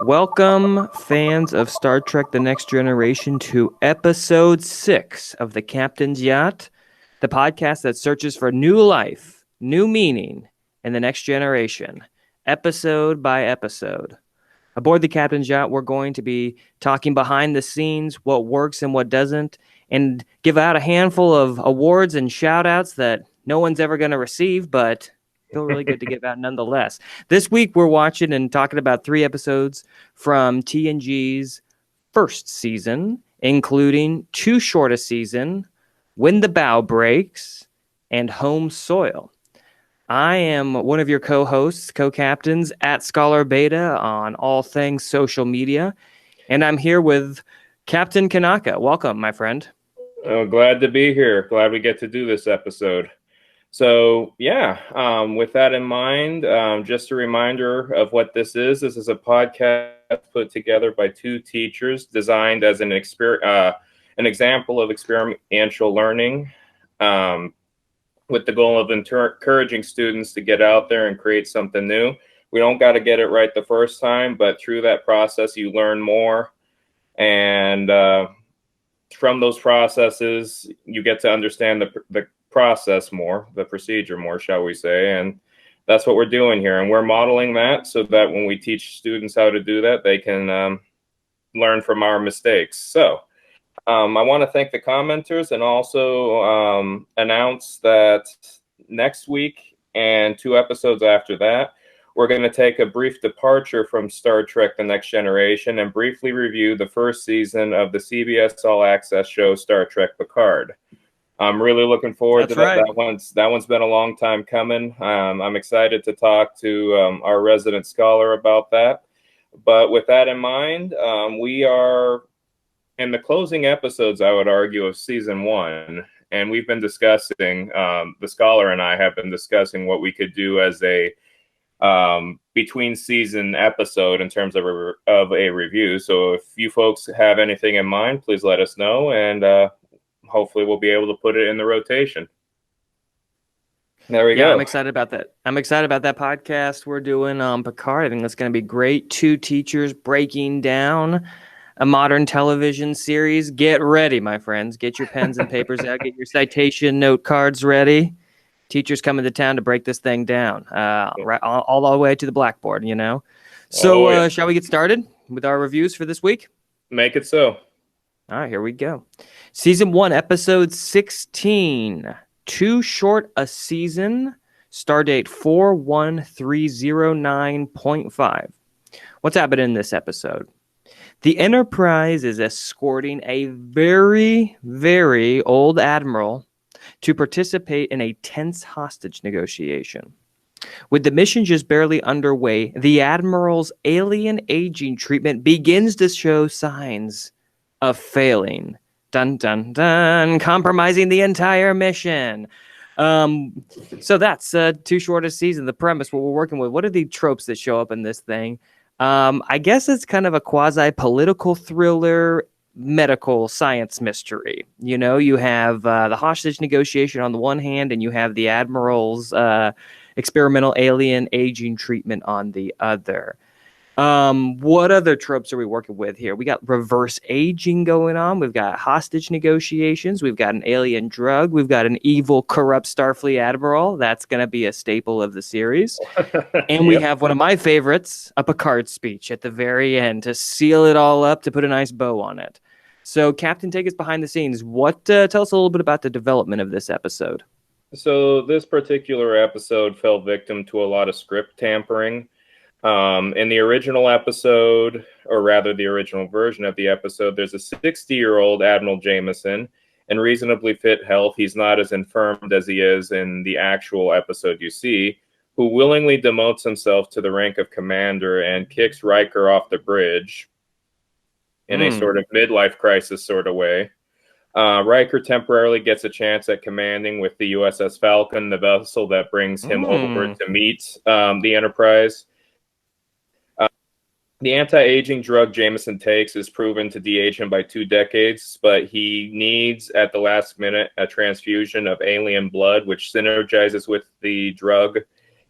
Welcome, fans of Star Trek The Next Generation, to episode 6 of the Captain's Yacht, the podcast that searches for new life, new meaning in the next generation, episode by episode. Aboard the Captain's Yacht, we're going to be talking behind the scenes, what works and what doesn't, and give out a handful of awards and shout-outs that no one's ever going to receive, but feel really good to give out nonetheless. This week, we're watching and talking about 3 episodes from TNG's first season, including Too Short a Season, When the Bough Breaks, and Home Soil. I am one of your co-hosts, co-captains at Scholar Beta on all things social media, and I'm here with Captain Kanaka. Welcome, my friend. Oh, glad to be here. Glad we get to do this episode. So, with that in mind, just a reminder of what this is. This is a podcast put together by 2 teachers designed as an example of experiential learning, with the goal of encouraging students to get out there and create something new. We don't got to get it right the first time, but through that process, you learn more. And from those processes, you get to understand the process more, the procedure more, shall we say. And that's what we're doing here. And we're modeling that so that when we teach students how to do that, they can learn from our mistakes. So I want to thank the commenters and also announce that next week and 2 episodes after that, we're going to take a brief departure from Star Trek The Next Generation and briefly review the first season of the CBS All Access show Star Trek Picard. I'm really looking forward to that. Right. That one's been a long time coming. I'm excited to talk to our resident scholar about that. But with that in mind, we are in the closing episodes, I would argue, of season 1. And we've been discussing, the scholar and I have been discussing what we could do as a between season episode in terms of a review. So if you folks have anything in mind, please let us know, and hopefully we'll be able to put it in the rotation. There we go. I'm excited about that. I'm excited about that podcast we're doing on Picard. I think that's going to be great. 2 teachers breaking down a modern television series. Get ready, my friends. Get your pens and papers out. Get your citation note cards ready. Teachers coming to town to break this thing down, right all the way to the blackboard, you know. So shall we get started with our reviews for this week? Make it so. All right, here we go. Season 1, episode 16. Too Short a Season. Stardate 41309.5. What's happening in this episode? The Enterprise is escorting a very, very old admiral to participate in a tense hostage negotiation. With the mission just barely underway, the Admiral's alien aging treatment begins to show signs of failing. Dun, dun, dun, compromising the entire mission. So that's Too Short a Season. The premise, what we're working with. What are the tropes that show up in this thing? I guess it's kind of a quasi-political thriller, medical science mystery. You know, you have the hostage negotiation on the one hand, and you have the Admiral's experimental alien aging treatment on the other. What other tropes are we working with here? We got reverse aging going on. We've got hostage negotiations. We've got an alien drug. We've got an evil, corrupt Starfleet admiral. That's going to be a staple of the series. And we have one of my favorites, a Picard speech at the very end to seal it all up, to put a nice bow on it. So, Captain, take us behind the scenes. Tell us a little bit about the development of this episode. So this particular episode fell victim to a lot of script tampering. In the original episode, or rather the original version of the episode, there's a 60-year-old Admiral Jameson in reasonably fit health. He's not as infirmed as he is in the actual episode you see, who willingly demotes himself to the rank of commander and kicks Riker off the bridge in a sort of midlife crisis sort of way. Riker temporarily gets a chance at commanding with the USS Falcon, the vessel that brings him over to meet the Enterprise. The anti-aging drug Jameson takes is proven to de-age him by 2 decades, but he needs, at the last minute, a transfusion of alien blood, which synergizes with the drug,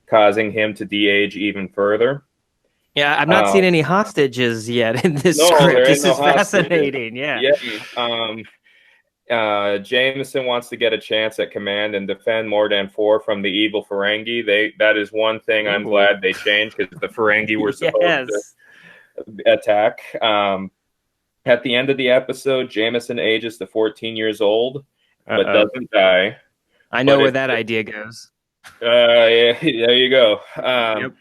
causing him to de-age even further. Yeah, I've not Uh, seen any hostages yet in this no, script. there ain't This no is hostages. fascinating. Yeah. Yeah. Jameson wants to get a chance at command and defend Mordan 4 from the evil Ferengi. That is one thing I'm Ooh. glad they changed, because the Ferengi were supposed to Yes. attack. At the end of the episode, Jameson ages to 14 years old, but Uh-oh. doesn't die. I know But where it, that idea goes. yeah, there you go. Yep.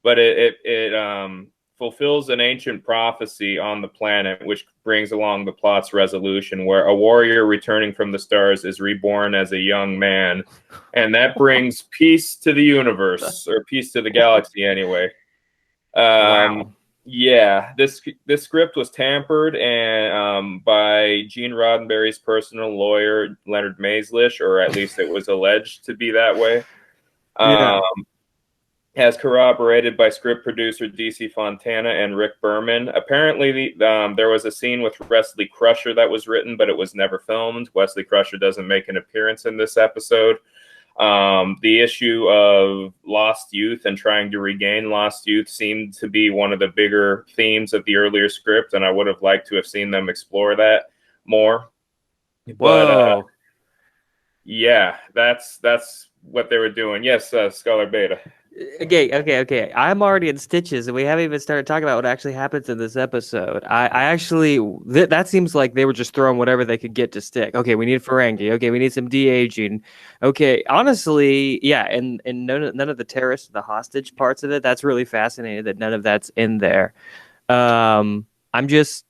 But it fulfills an ancient prophecy on the planet, which brings along the plot's resolution, where a warrior returning from the stars is reborn as a young man, and that brings peace to the universe, or peace to the galaxy, anyway. Um, Wow. yeah, this script was tampered and by Gene Roddenberry's personal lawyer, Leonard Maislish, or at least it was alleged to be that way. Yeah. Um, as corroborated by script producer DC Fontana and Rick Berman. Apparently, there was a scene with Wesley Crusher that was written, but it was never filmed. Wesley Crusher doesn't make an appearance in this episode. The issue of lost youth and trying to regain lost youth seemed to be one of the bigger themes of the earlier script, and I would have liked to have seen them explore that more. But Whoa. yeah, that's what they were doing. Yes, Scholar Beta. Okay. I'm already in stitches, and we haven't even started talking about what actually happens in this episode. I actually that seems like they were just throwing whatever they could get to stick. Okay, we need Ferengi. Okay, we need some de-aging. Okay, honestly, yeah, and none of the terrorist, the hostage parts of it. That's really fascinating that none of that's in there. I'm just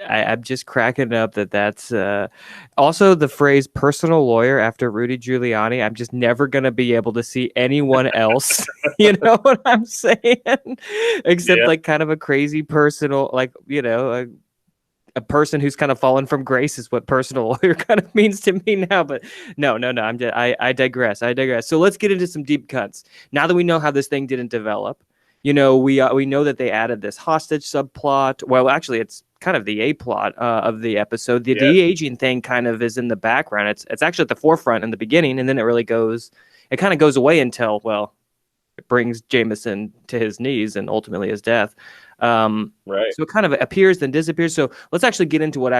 I'm just cracking up that's also the phrase personal lawyer after Rudy Giuliani. I'm just never going to be able to see anyone else. You know what I'm saying? Except Yeah, like kind of a crazy personal, like, a person who's kind of fallen from grace is what personal lawyer kind of means to me now. But no. I digress. So let's get into some deep cuts. Now that we know how this thing didn't develop, we know that they added this hostage subplot. Well, actually, it's kind of the A plot of the episode. The yeah, de-aging thing kind of is in the background. It's actually at the forefront in the beginning, and then it kind of goes away until, well, it brings Jameson to his knees and ultimately his death. right. So it kind of appears then disappears. So let's actually get into what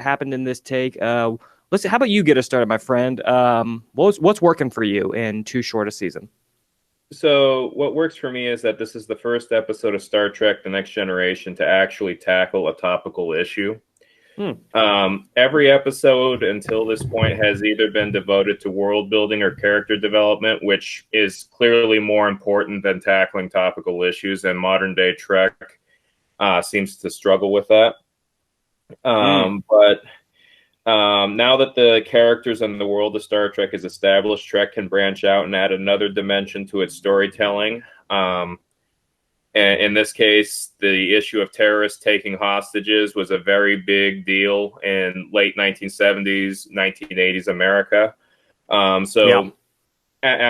happened in this take. How about you get us started, my friend? What's working for you in too short a season? So what works for me is that this is the first episode of Star Trek: The Next Generation to actually tackle a topical issue. Hmm. Every episode until this point has either been devoted to world building or character development, which is clearly more important than tackling topical issues, and modern day Trek seems to struggle with that. Hmm. But now that the characters and the world of Star Trek is established, Trek can branch out and add another dimension to its storytelling. And in this case, the issue of terrorists taking hostages was a very big deal in late 1970s, 1980s America. Yeah.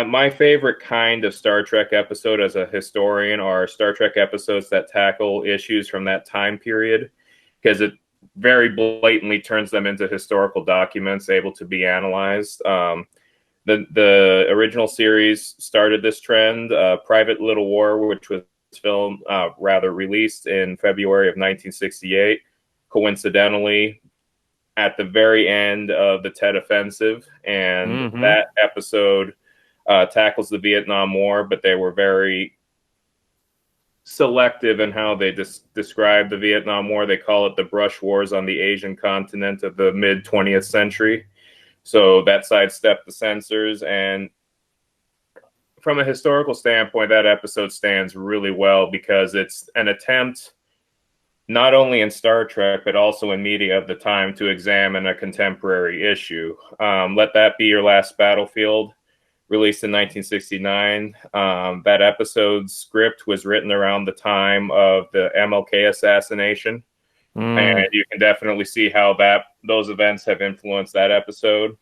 My favorite kind of Star Trek episode as a historian are Star Trek episodes that tackle issues from that time period, because it very blatantly turns them into historical documents able to be analyzed. The original series started this trend. Private Little War, which was released in February of 1968, coincidentally at the very end of the Tet Offensive, and Mm-hmm. that episode tackles the Vietnam War, but they were very selective in how they describe the Vietnam War. They call it the brush wars on the Asian continent of the mid 20th century. So that sidestepped the censors. And from a historical standpoint, that episode stands really well because it's an attempt, not only in Star Trek, but also in media of the time, to examine a contemporary issue. Let That Be Your Last Battlefield, released in 1969. That episode's script was written around the time of the MLK assassination. And Mm. you can definitely see how those events have influenced that episode.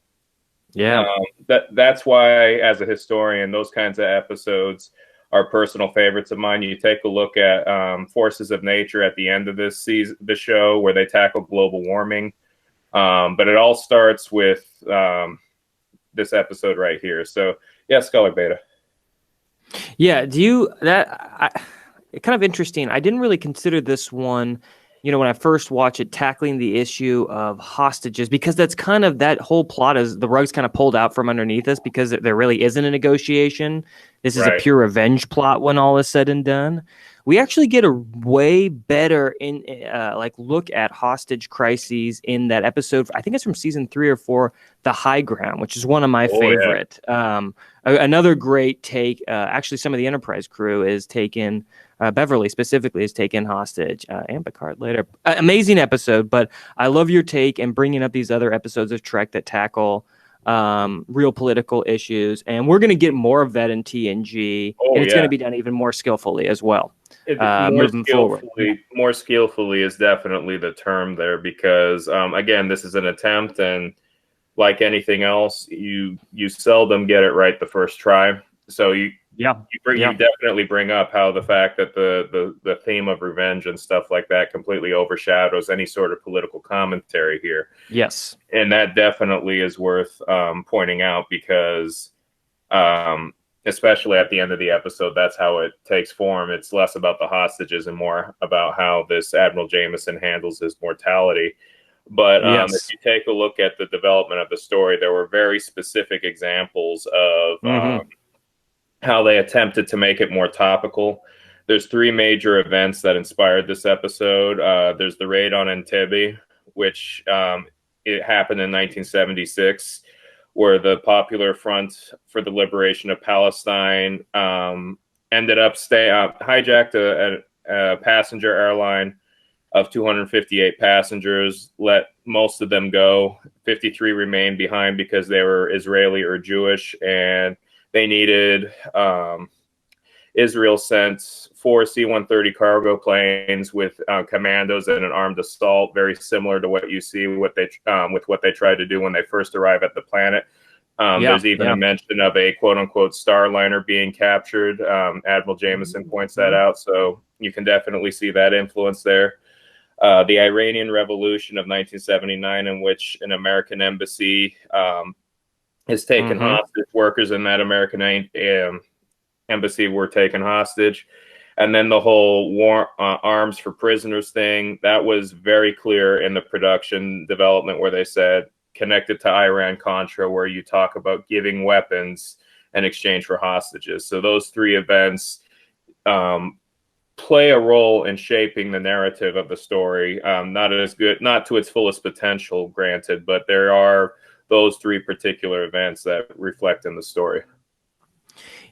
Yeah. That's why, as a historian, those kinds of episodes are personal favorites of mine. You take a look at Forces of Nature at the end of this season, the show, where they tackle global warming. But it all starts with this episode right here. So, yeah, Scholar Beta. Yeah. Do you that? kind of interesting. I didn't really consider this one, when I first watched it, tackling the issue of hostages, because that's kind of that whole plot is the rug's kind of pulled out from underneath us because there really isn't a negotiation. This is a Right. pure revenge plot when all is said and done. We actually get a way better look at hostage crises in that episode. I think it's from season 3 or 4, The High Ground, which is one of my Oh yeah. favorite. Another great take. Actually, some of the Enterprise crew is taken. Beverly specifically is taken hostage, and Picard later. Amazing episode, but I love your take and bringing up these other episodes of Trek that tackle real political issues, and we're going to get more of that in TNG, Oh and it's going yeah. to be done even more skillfully as well, More moving forward. skillfully, more skillfully is definitely the term there, because again, this is an attempt, and like anything else, you seldom get it right the first try. So Yeah, you yeah, definitely bring up how the fact that the theme of revenge and stuff like that completely overshadows any sort of political commentary here, yes, and that definitely is worth pointing out, because especially at the end of the episode, that's how it takes form. It's less about the hostages and more about how this Admiral Jameson handles his mortality. But if yes. you take a look at the development of the story, there were very specific examples of Mm-hmm. how they attempted to make it more topical. There's three major events that inspired this episode. There's the raid on Entebbe, which it happened in 1976, where the Popular Front for the Liberation of Palestine ended up hijacked a passenger airline of 258 passengers, let most of them go. 53 remained behind because they were Israeli or Jewish, and they needed Israel sent 4 C-130 cargo planes with commandos and an armed assault, very similar to what you see with what they tried to do when they first arrive at the planet. Yeah, There's even yeah. a mention of a quote unquote Starliner being captured. Admiral Jameson points that out. So you can definitely see that influence there. The Iranian Revolution of 1979, in which an American embassy has taken Mm-hmm. hostage. Workers in that American embassy were taken hostage. And then the whole war arms for prisoners thing, that was very clear in the production development, where they said connected to Iran-Contra, where you talk about giving weapons in exchange for hostages. So those three events play a role in shaping the narrative of the story. Not to its fullest potential, granted, but there are those three particular events that reflect in the story.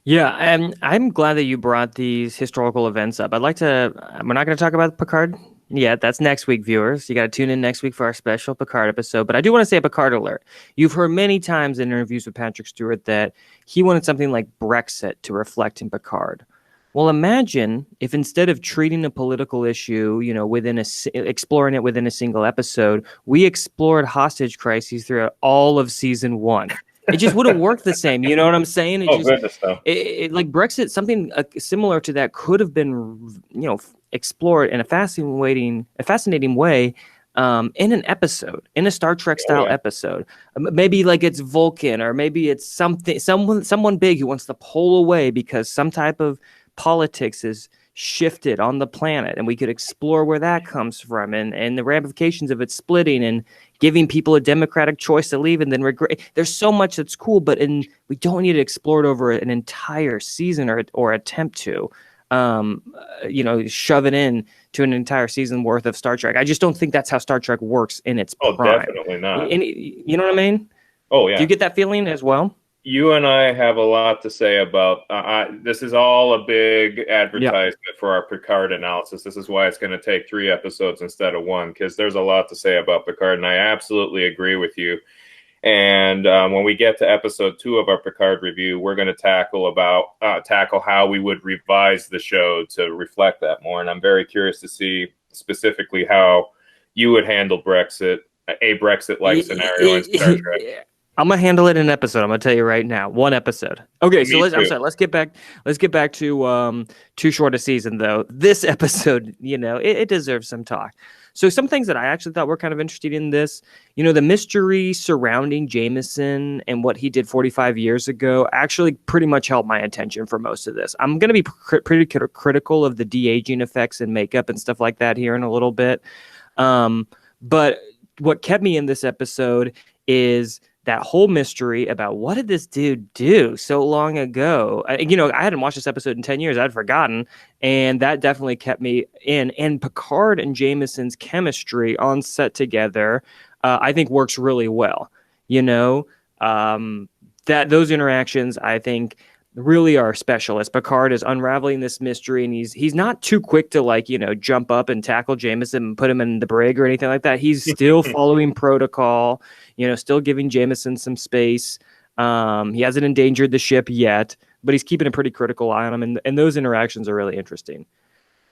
Yeah, and I'm glad that you brought these historical events up. I'd like to. We're not going to talk about Picard yet. That's next week, viewers. You got to tune in next week for our special Picard episode. But I do want to say a Picard alert. You've heard many times in interviews with Patrick Stewart that he wanted something like Brexit to reflect in Picard. Well, imagine if instead of treating a political issue, exploring it within a single episode, we explored hostage crises throughout all of season 1. It just wouldn't work the same. You know what I'm saying? Oh, goodness, no. Like Brexit, something similar to that could have been, explored in a fascinating way, in an episode, in a Star Trek style episode. Maybe like it's Vulcan, or maybe it's someone big who wants to pull away because some type of politics is shifted on the planet, and we could explore where that comes from, and the ramifications of it splitting and giving people a democratic choice to leave and then regret. There's so much that's cool, but we don't need to explore it over an entire season or attempt to shove it in to an entire season worth of Star Trek. I just don't think that's how Star Trek works in its Oh, prime. definitely not. You know what I mean? Oh, yeah. Do you get that feeling as well? You and I have a lot to say about this. Is all a big advertisement for our Picard analysis. This is why it's going to take 3 episodes instead of 1, because there's a lot to say about Picard, and I absolutely agree with you. And when we get to episode 2 of our Picard review, we're going to tackle how we would revise the show to reflect that more. And I'm very curious to see specifically how you would handle Brexit, a Brexit-like scenario in Star Trek. I'm gonna handle it in an episode. I'm gonna tell you right now, one episode. Okay, so Me I'm too. sorry. Let's get back to too short a season though. This episode, it deserves some talk. So some things that I actually thought were kind of interesting in this, the mystery surrounding Jameson and what he did 45 years ago actually pretty much held my attention for most of this. I'm gonna be pretty critical of the de-aging effects and makeup and stuff like that here in a little bit. But what kept me in this episode is that whole mystery about what did this dude do so long ago. I hadn't watched this episode in 10 years. I'd forgotten. And that definitely kept me in. And Picard and Jameson's chemistry on set together, I think works really well. That those interactions, I think, really are specialists. Picard is unraveling this mystery, and he's not too quick to jump up and tackle Jameson and put him in the brig or anything like that. He's still following protocol, still giving Jameson some space. He hasn't endangered the ship yet, but he's keeping a pretty critical eye on him, and those interactions are really interesting.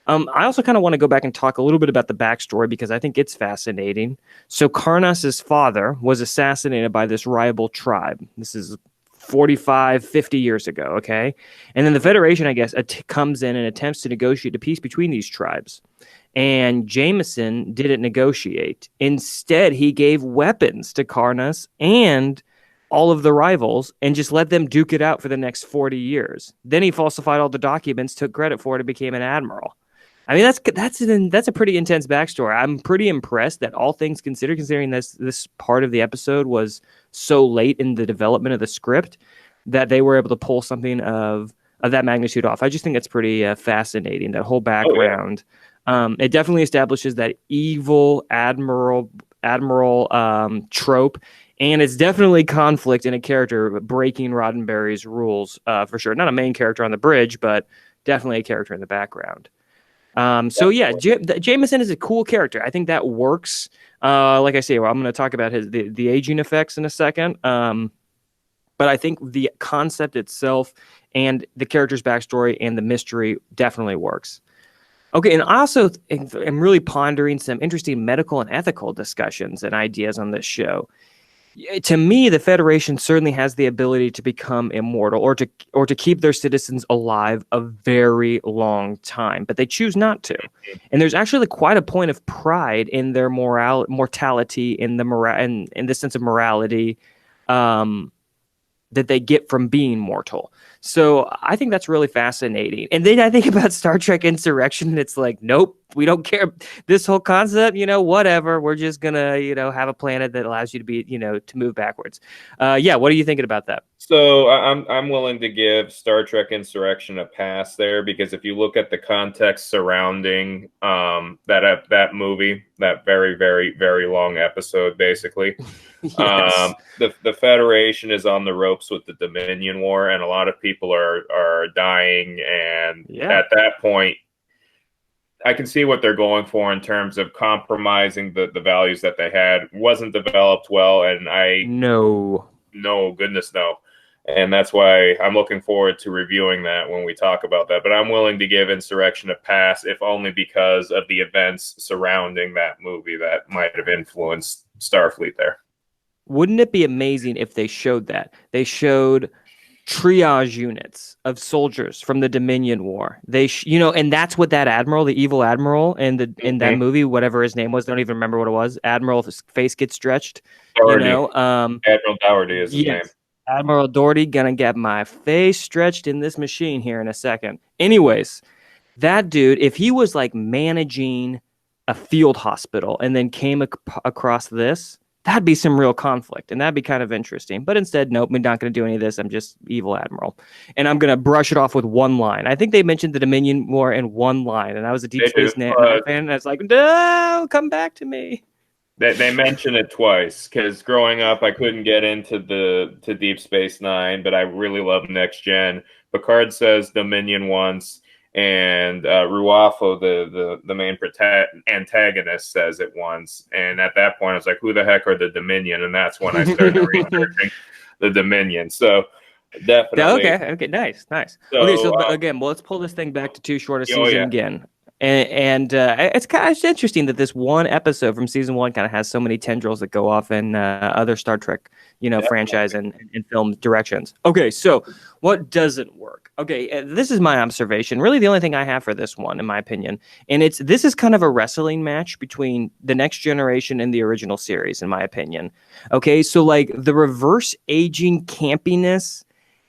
I also kind of want to go back and talk a little bit about the backstory because I think it's fascinating. So Karnas's father was assassinated by this rival tribe. This is 45, 50 years ago, okay? And then the Federation, I guess, comes in and attempts to negotiate a peace between these tribes. And Jameson didn't negotiate. Instead, he gave weapons to Karnas and all of the rivals and just let them duke it out for the next 40 years. Then he falsified all the documents, took credit for it, and became an admiral. I mean, that's a pretty intense backstory. I'm pretty impressed that all things considered, considering this part of the episode was so late in the development of the script, that they were able to pull something of that magnitude off. I just think it's pretty fascinating, that whole background. Oh, yeah. It definitely establishes that evil admiral trope, and it's definitely conflict in a character breaking Roddenberry's rules for sure. Not a main character on the bridge, but definitely a character in the background. So yeah, Jameson is a cool character. I think that works. Like I say, I'm going to talk about the aging effects in a second. But I think the concept itself and the character's backstory and the mystery definitely works. Okay, and I also am really pondering some interesting medical and ethical discussions and ideas on this show. To me, the Federation certainly has the ability to become immortal or to keep their citizens alive a very long time, but they choose not to. And there's actually quite a point of pride in their mortality, in the sense of morality that they get from being mortal. So I think that's really fascinating. And then I think about Star Trek Insurrection, and it's like, nope, we don't care. This whole concept, whatever. We're just gonna, have a planet that allows you to be, to move backwards. Yeah, what are you thinking about that? So I'm willing to give Star Trek Insurrection a pass there, because if you look at the context surrounding that movie, that very, very, very long episode, basically, Yes. the Federation is on the ropes with the Dominion War, and a lot of people are dying. And at that point, I can see what they're going for in terms of compromising the values that they had. Wasn't developed well, and no, goodness no. And that's why I'm looking forward to reviewing that when we talk about that. But I'm willing to give Insurrection a pass, if only because of the events surrounding that movie that might have influenced Starfleet there. Wouldn't it be amazing if they showed that? They showed triage units of soldiers from the Dominion War. And that's what that admiral, the evil admiral in that movie, whatever his name was, don't even remember what it was. Admiral, his face gets stretched. Doherty. Admiral Doherty is his name. Admiral Doherty, gonna get my face stretched in this machine here in a second. Anyways, that dude, if he was like managing a field hospital and then came across this, that'd be some real conflict, and that'd be kind of interesting. But instead, nope, I'm not going to do any of this. I'm just evil admiral, and I'm going to brush it off with one line. I think they mentioned the Dominion War in one line, and I was a Deep Space Nine fan, and I was like, no, come back to me. They mention it twice, because growing up, I couldn't get into Deep Space Nine, but I really love Next Gen. Picard says Dominion once, and Ruafo, the main antagonist, says it once. And at that point, I was like, who the heck are the Dominion? And that's when I started researching the Dominion. So definitely. Okay, nice. So, okay, so again, let's pull this thing back to Too Short a Season again. And it's kind of interesting that this one episode from season one kind of has so many tendrils that go off in other Star Trek, franchise and film directions. Okay, so what doesn't work? Okay, this is my observation. Really, the only thing I have for this one, in my opinion, and this is kind of a wrestling match between the Next Generation and the original series, in my opinion. Okay, so like the reverse aging campiness,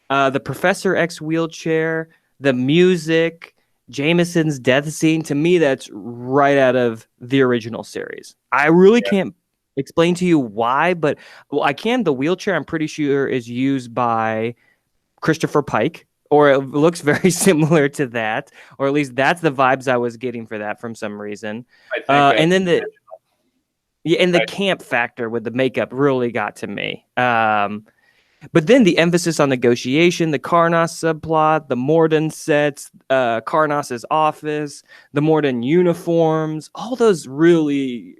the Professor X wheelchair, the music, Jameson's death scene, to me, that's right out of the original series. I really can't explain to you why, but I can. The wheelchair, I'm pretty sure, is used by Christopher Pike, or it looks very similar to that, or at least that's the vibes I was getting for that from some reason. I think And then the camp factor with the makeup really got to me. But then the emphasis on negotiation, the Karnas subplot, the Morden sets, Karnas's office, the Morden uniforms, all those really,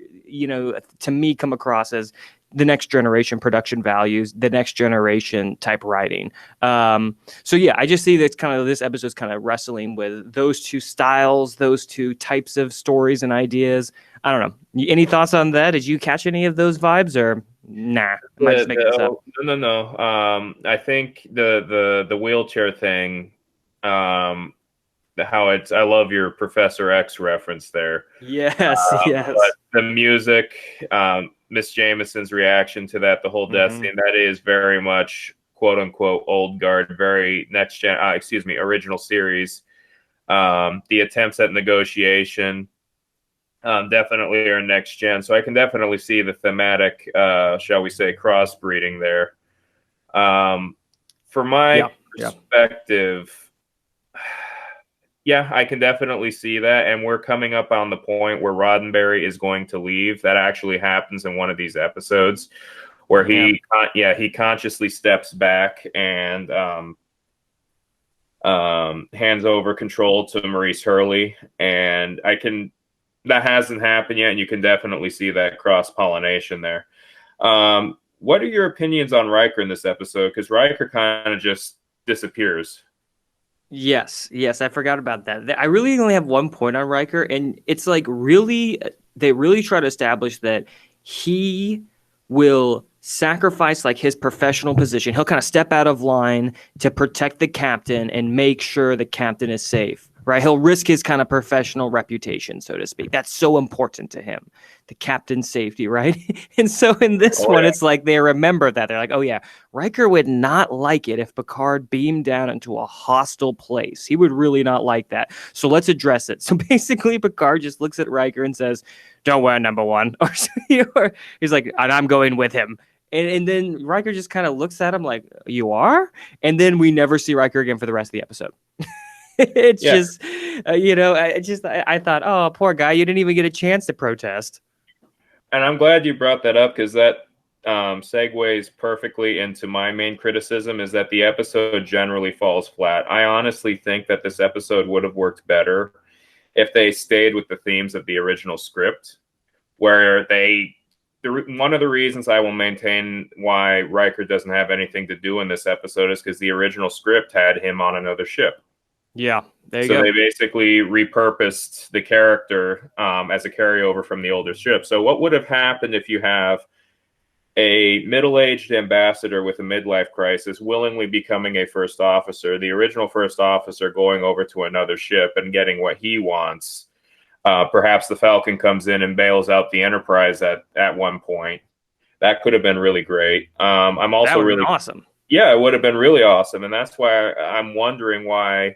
to me come across as the Next Generation production values, the Next Generation type writing. So yeah, I just see that this episode's kind of wrestling with those two styles, those two types of stories and ideas. I don't know. Any thoughts on that? Did you catch any of those vibes, or nah? Am I just making this up? No. I think the wheelchair thing, how it's. I love your Professor X reference there. Yes, yes. But the music, Miss Jameson's reaction to that, the whole death scene, that is very much quote unquote old guard, very original series. The attempts at negotiation, definitely are next gen. So I can definitely see the thematic, shall we say, crossbreeding there. For my perspective, yeah, I can definitely see that. And we're coming up on the point where Roddenberry is going to leave. That actually happens in one of these episodes where he consciously steps back and hands over control to Maurice Hurley. And that hasn't happened yet, and you can definitely see that cross-pollination there. What are your opinions on Riker in this episode? Because Riker kind of just disappears. Yes, I forgot about that. I really only have one point on Riker, and it's like they really try to establish that he will sacrifice like his professional position. He'll kind of step out of line to protect the captain and make sure the captain is safe, right? He'll risk his kind of professional reputation, so to speak. That's so important to him, the captain's safety, right? And so in this one, it's like they remember that. They're like, oh yeah, Riker would not like it if Picard beamed down into a hostile place. He would really not like that. So let's address it. So basically, Picard just looks at Riker and says, don't wear number one. Or he's like, and I'm going with him. And then Riker just kind of looks at him like, you are? And then we never see Riker again for the rest of the episode. It's just, I thought, oh, poor guy, you didn't even get a chance to protest. And I'm glad you brought that up, because that segues perfectly into my main criticism, is that the episode generally falls flat. I honestly think that this episode would have worked better if they stayed with the themes of the original script, where one of the reasons I will maintain why Riker doesn't have anything to do in this episode is because the original script had him on another ship. Yeah, there you go. So they basically repurposed the character as a carryover from the older ship. So what would have happened if you have a middle-aged ambassador with a midlife crisis willingly becoming a first officer, the original first officer going over to another ship and getting what he wants? Perhaps the Falcon comes in and bails out the Enterprise at one point. That could have been really great. I'm also really awesome. Yeah, it would have been really awesome, and that's why I'm wondering why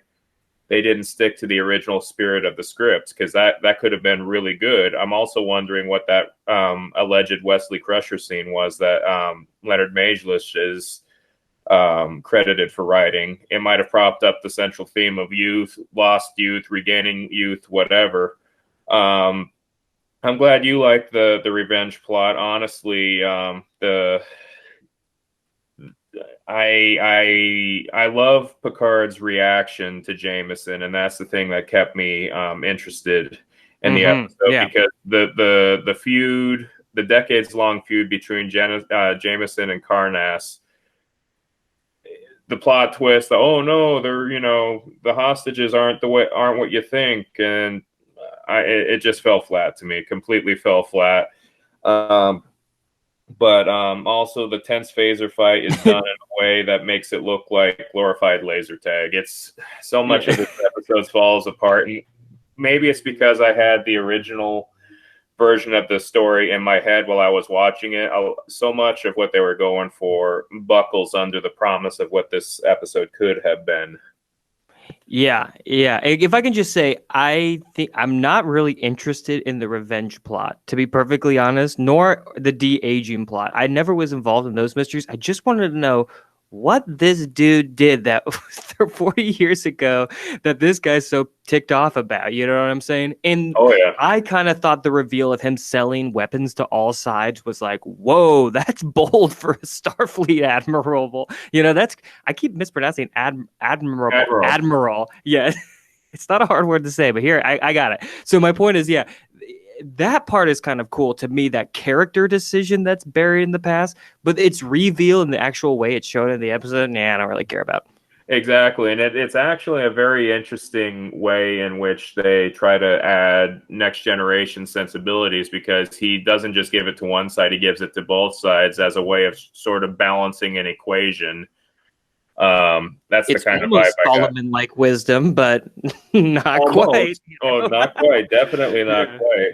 they didn't stick to the original spirit of the script, because that could have been really good. I'm also wondering what that alleged Wesley Crusher scene was that Leonard Majelish is credited for writing. It might have propped up the central theme of youth, lost youth, regaining youth, whatever. I'm glad you like the revenge plot. Honestly, I love Picard's reaction to Jameson, and that's the thing that kept me interested in the episode, because the feud, the decades-long feud between Jameson and Karnas, the plot twist, oh no, they're the hostages aren't what you think, and it just fell flat to me. Completely fell flat. But also the tense phaser fight is done in a way that makes it look like glorified laser tag. It's so much of this episode falls apart, and maybe it's because I had the original version of the story in my head while I was watching it. So much of what they were going for buckles under the promise of what this episode could have been. Yeah. If I can just say, I think I'm not really interested in the revenge plot, to be perfectly honest, nor the de-aging plot. I never was involved in those mysteries. I just wanted to know what this dude did that 40 years ago that this guy's so ticked off about. You know what I'm saying? And Oh yeah. I kind of thought the reveal of him selling weapons to all sides was like, whoa, that's bold for a Starfleet admiral. You know, I keep mispronouncing admiral. Yeah, it's not a hard word to say, but here I got it. So my point is, yeah, that part is kind of cool to me, that character decision that's buried in the past, but its reveal in the actual way it's shown in the episode, I don't really care about. Exactly, and it's actually a very interesting way in which they try to add next generation sensibilities, because he doesn't just give it to one side, he gives it to both sides as a way of sort of balancing an equation. That's It's the kind of vibe almost I got. Solomon-like wisdom, but not Almost. quite. Oh, not quite. Definitely not quite.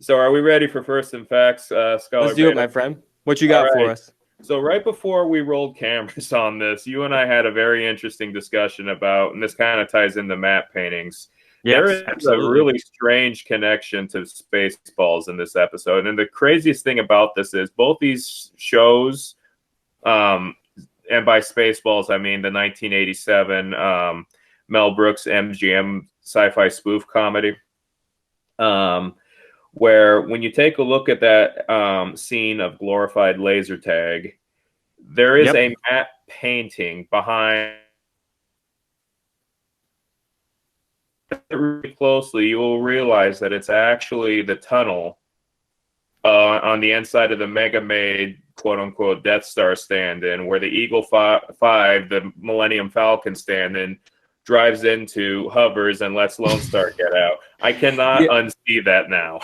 So are we ready for first and facts, Scholar Let's do it, Beta? my friend. What you got for us? So right before we rolled cameras on this, you and I had a very interesting discussion about, and this kind of ties into matte paintings. Yes, there is absolutely. a really strange connection to Spaceballs in this episode. And the craziest thing about this is both these shows, and by Spaceballs, I mean the 1987 Mel Brooks MGM sci-fi spoof comedy. Where when you take a look at that scene of glorified laser tag, there is a matte painting behind. Really closely, you will realize that it's actually the tunnel on the inside of the Mega Maid quote-unquote Death Star stand-in, where the Eagle 5, the Millennium Falcon stand-in, drives into, hovers, and lets Lone Star get out. I cannot unsee that now.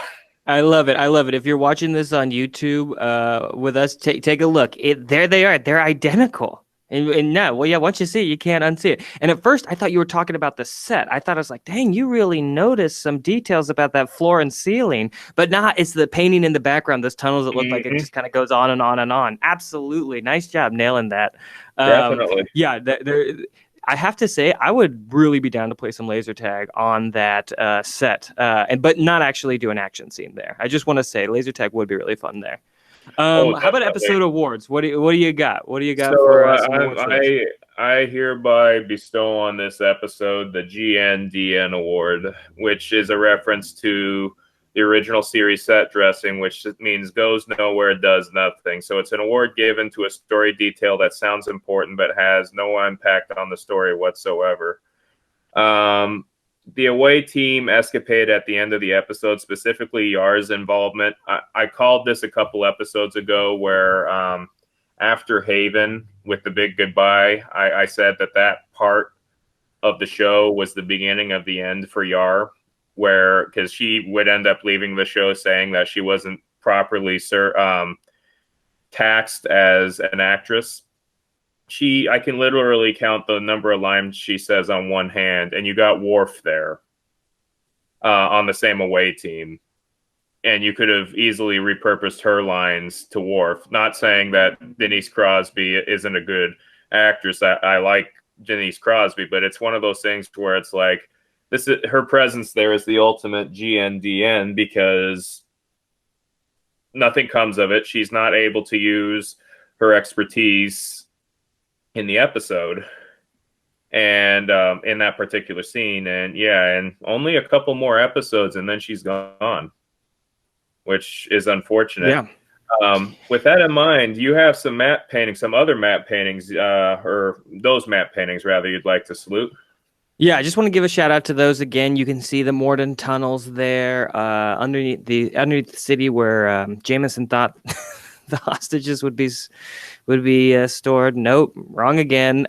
I love it. If you're watching this on YouTube with us, take a look. There they are. They're identical. And no, well, yeah, once you see it, you can't unsee it. And at first, I thought you were talking about the set. I thought I was like, dang, you really noticed some details about that floor and ceiling. But not, it's the painting in the background, those tunnels that look like it just kind of goes on and on and on. Absolutely. Nice job nailing that. Definitely. Yeah, I have to say, I would really be down to play some laser tag on that set, but not actually do an action scene there. I just want to say, laser tag would be really fun there. How about episode awards? What do you got? What do you got for some awards? I hereby bestow on this episode the GNDN award, which is a reference to the original series set dressing, which means goes nowhere, does nothing. So it's an award given to a story detail that sounds important but has no impact on the story whatsoever. The away team escapade at the end of the episode, specifically Yar's involvement. I called this a couple episodes ago where after Haven with the big goodbye, I said that part of the show was the beginning of the end for Yar, because she would end up leaving the show saying that she wasn't properly taxed as an actress. I can literally count the number of lines she says on one hand, and you got Worf there on the same away team. And you could have easily repurposed her lines to Worf. Not saying that Denise Crosby isn't a good actress. I like Denise Crosby, but it's one of those things where it's like, her presence there is the ultimate GNDN, because nothing comes of it. She's not able to use her expertise in the episode and in that particular scene. And only a couple more episodes and then she's gone, which is unfortunate. With that in mind, you have some other matte paintings, or those matte paintings rather, you'd like to salute. Yeah, I just want to give a shout out to those again. You can see the Morden tunnels there underneath the city where Jameson thought the hostages would be stored. Nope, wrong again.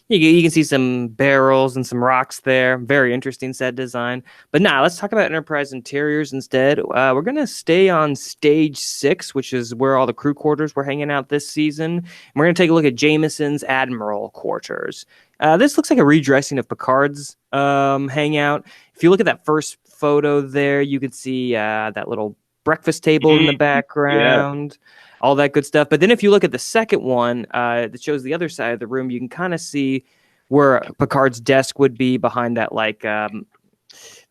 You can see some barrels and some rocks there. Very interesting set design. But now let's talk about Enterprise interiors instead. We're going to stay on stage 6, which is where all the crew quarters were hanging out this season. And we're going to take a look at Jameson's Admiral quarters. This looks like a redressing of Picard's hangout. If you look at that first photo there, you can see that little breakfast table in the background. Yeah. All that good stuff. But then if you look at the second one that shows the other side of the room, you can kind of see where Picard's desk would be behind that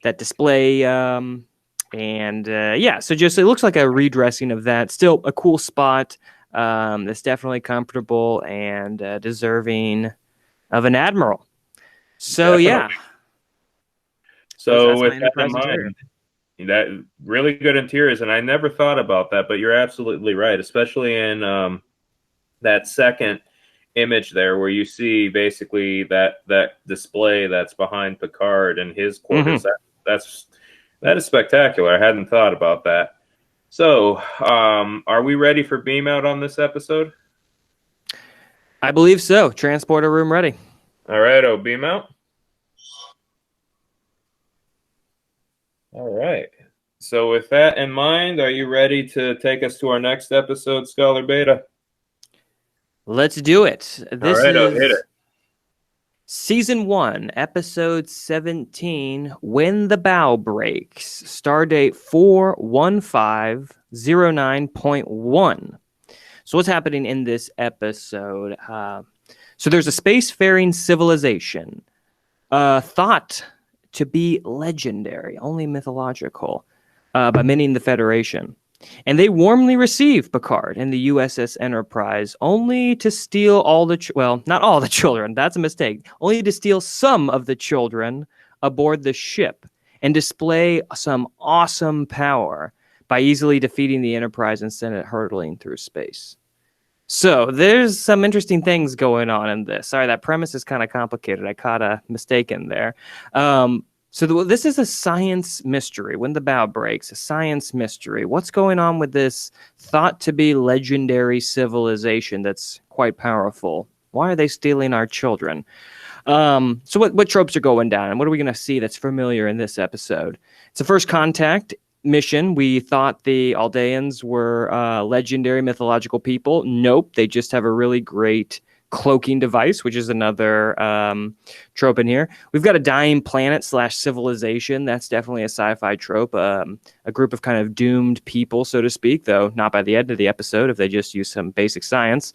that display. So just it looks like a redressing of that. Still a cool spot. That's definitely comfortable and deserving of an Admiral. So, definitely. yeah. So with that in mind, that really good interiors, and I never thought about that, but you're absolutely right, especially in that second image there where you see basically that display that's behind Picard and his quarters. That is spectacular. I hadn't thought about that. So are we ready for beam out on this episode? I believe so. Transporter room ready. All right, beam out. All right. So with that in mind, are you ready to take us to our next episode, Scholar Beta? Let's do it. This hit is it. Season 1, Episode 17, When the Bough Breaks, Stardate 41509.1. So what's happening in this episode? So there's a spacefaring civilization thought to be legendary, only mythological, by many in the Federation. And they warmly receive Picard and the USS Enterprise, only to steal all the... not all the children, that's a mistake. Only to steal some of the children aboard the ship and display some awesome power by easily defeating the Enterprise and send it hurtling through space. So there's some interesting things going on in this. Sorry, that premise is kind of complicated. I caught a mistake in there. This is a science mystery. When the Bough Breaks, a science mystery. What's going on with this thought to be legendary civilization that's quite powerful? Why are they stealing our children? So what tropes are going down, and what are we going to see that's familiar in this episode? It's a first contact mission. We thought the Aldeans were legendary mythological people. Nope, they just have a really great cloaking device, which is another trope in here. We've got a dying planet / civilization. That's definitely a sci-fi trope. A group of kind of doomed people, so to speak, though not by the end of the episode if they just use some basic science.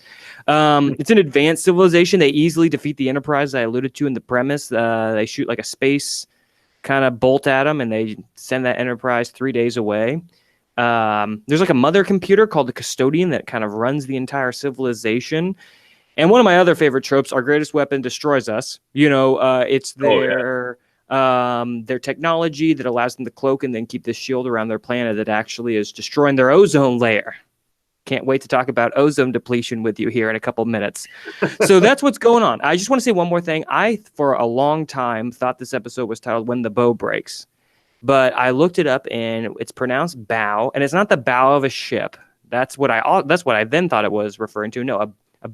It's an advanced civilization. They easily defeat the Enterprise, I alluded to in the premise. They shoot like a space kind of bolt at them, and they send that Enterprise 3 days away. There's like a mother computer called the Custodian that kind of runs the entire civilization. And one of my other favorite tropes, our greatest weapon destroys us. It's their technology that allows them to cloak and then keep this shield around their planet that actually is destroying their ozone layer. Can't wait to talk about ozone depletion with you here in a couple minutes. So that's what's going on. I just want to say one more thing. I, for a long time, thought this episode was titled When the Bough Breaks. But I looked it up, and it's pronounced bow, and it's not the bow of a ship. That's what I then thought it was referring to. No, a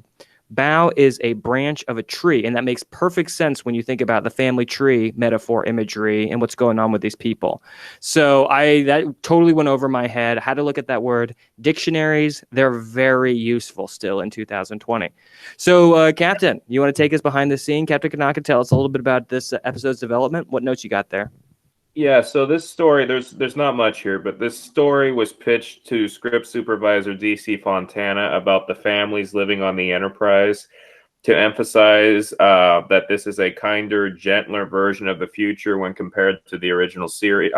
bough is a branch of a tree, and that makes perfect sense when you think about the family tree metaphor imagery and what's going on with these people. So that totally went over my head. I had to look at that word. Dictionaries, they're very useful still in 2020. So, Captain, you want to take us behind the scene? Captain Kanaka, tell us a little bit about this episode's development. What notes you got there? Yeah, so this story, there's not much here, but this story was pitched to script supervisor DC Fontana about the families living on the Enterprise to emphasize that this is a kinder, gentler version of the future when compared to the original series.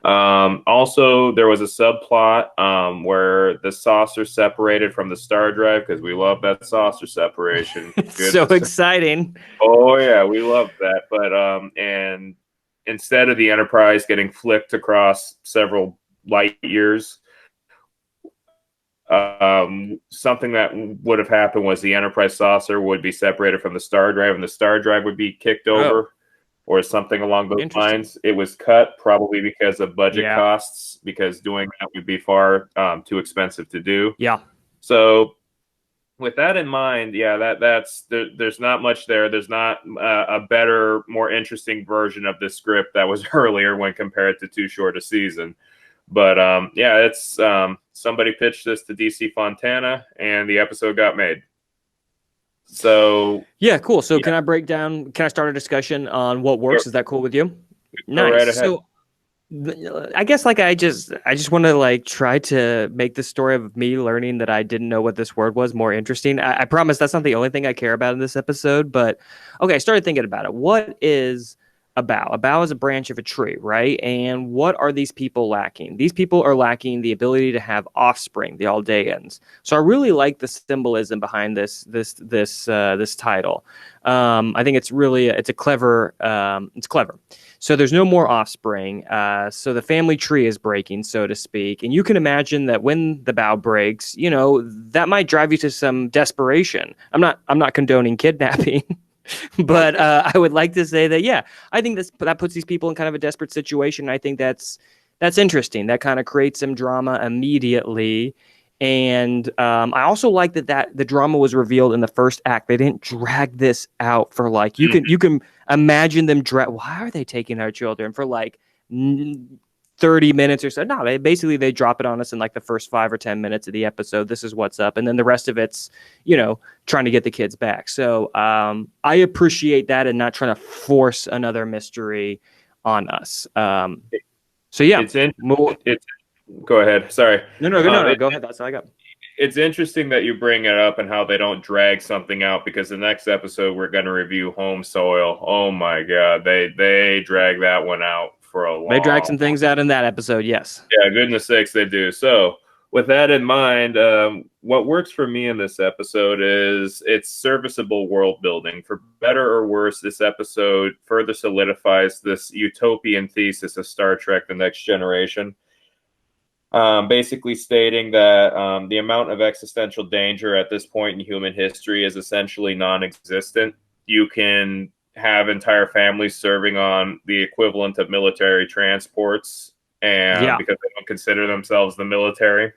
Also, there was a subplot where the saucer separated from the star drive, because we love that saucer separation. It's so exciting. Oh yeah, we love that. But and instead of the Enterprise getting flicked across several light years, something that would have happened was the Enterprise saucer would be separated from the star drive, and the star drive would be kicked over. Or something along those lines. It was cut probably because of budget costs, because doing that would be far too expensive to do. Yeah. So with that in mind, yeah, there's not much there. There's not a better, more interesting version of the script that was earlier when compared to Too Short a Season. But yeah, it's somebody pitched this to DC Fontana, and the episode got made. So Yeah, cool. So yeah, can I start a discussion on what go, works? Is that cool with you? go Nice. right ahead. So I guess like I just want to like try to make the story of me learning that I didn't know what this word was more interesting. I promise that's not the only thing I care about in this episode, but okay, I started thinking about it. What is a bough? A bough is a branch of a tree, right? And what are these people lacking? These people are lacking the ability to have offspring, the Aldeans. So I really like the symbolism behind this title. I think it's a clever. It's clever. So there's no more offspring. So the family tree is breaking, so to speak. And you can imagine that when the bough breaks, you know, that might drive you to some desperation. I'm not condoning kidnapping, but I would like to say that, yeah, I think that puts these people in kind of a desperate situation. I think that's interesting. That kind of creates some drama immediately. And I also like that the drama was revealed in the first act. They didn't drag this out for like you can imagine them why are they taking our children for like 30 minutes or so? No, they drop it on us in like the first 5 or 10 minutes of the episode. This is what's up, and then the rest of it's, you know, trying to get the kids back. So I appreciate that and not trying to force another mystery on us. So yeah, It's in. It's Go ahead. Sorry. no, go ahead. That's all I got. It's interesting that you bring it up and how they don't drag something out, because the next episode we're going to review Home Soil. Oh my God, they drag that one out for a They drag long. some things out in that episode, yes. Yeah, goodness sakes, they do. So with that in mind, what works for me in this episode is it's serviceable world building. For better or worse, this episode further solidifies this utopian thesis of Star Trek: The Next Generation. Basically stating that the amount of existential danger at this point in human history is essentially non-existent. You can have entire families serving on the equivalent of military transports, and Yeah. because they don't consider themselves the military,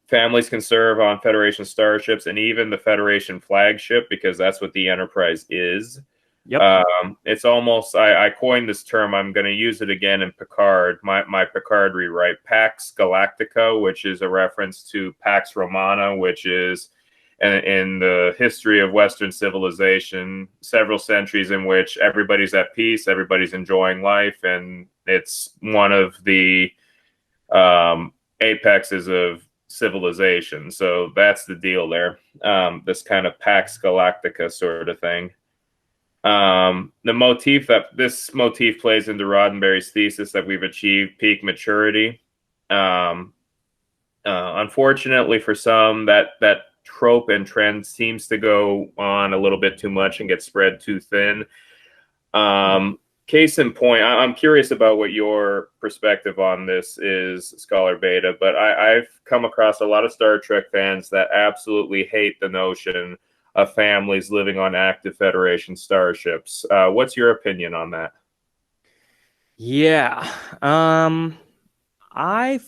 families can serve on Federation starships and even the Federation flagship, because that's what the Enterprise is. Yep. It's almost, I coined this term, I'm going to use it again in Picard, my Picard rewrite, Pax Galactica, which is a reference to Pax Romana, which is in the history of Western civilization, several centuries in which everybody's at peace, everybody's enjoying life, and it's one of the apexes of civilization. So that's the deal there. This kind of Pax Galactica sort of thing. This motif plays into Roddenberry's thesis that we've achieved peak maturity. Unfortunately for some, that trope and trend seems to go on a little bit too much and get spread too thin. Case in point, I'm curious about what your perspective on this is, Scholar Beta, but I've come across a lot of Star Trek fans that absolutely hate the notion of families living on active Federation starships. What's your opinion on that? Yeah. I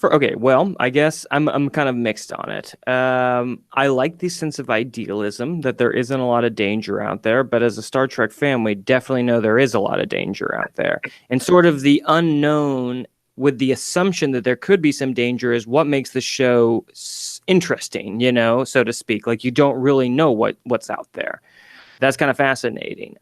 guess I'm kind of mixed on it. I like the sense of idealism that there isn't a lot of danger out there, but as a Star Trek fan, we definitely know there is a lot of danger out there. And sort of the unknown with the assumption that there could be some danger is what makes the show interesting, you know, so to speak. Like you don't really know what's out there. That's kind of fascinating.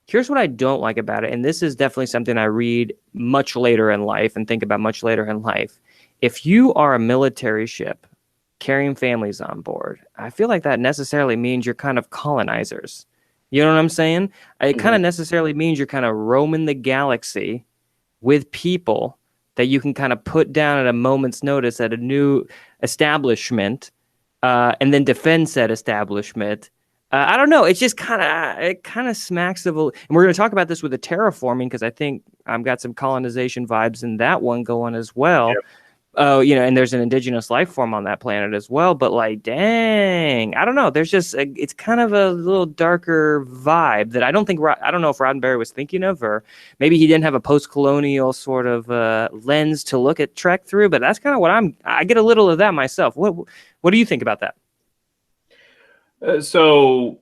Here's what I don't like about it, and this is definitely something I read much later in life and think about much later in life. If you are a military ship carrying families on board, I feel like that necessarily means you're kind of colonizers. You know what I'm saying? It kind of necessarily means you're kind of roaming the galaxy with people that you can kind of put down at a moment's notice at a new establishment, and then defend said establishment. I don't know. It's just it kind of smacks of, and we're going to talk about this with the terraforming because I think I've got some colonization vibes in that one going as well. Yep. Oh, you know, and there's an indigenous life form on that planet as well. But like, dang, I don't know. There's just it's kind of a little darker vibe that I don't think I don't know if Roddenberry was thinking of, or maybe he didn't have a post-colonial sort of lens to look at Trek through. But that's kind of what I get a little of that myself. What do you think about that? So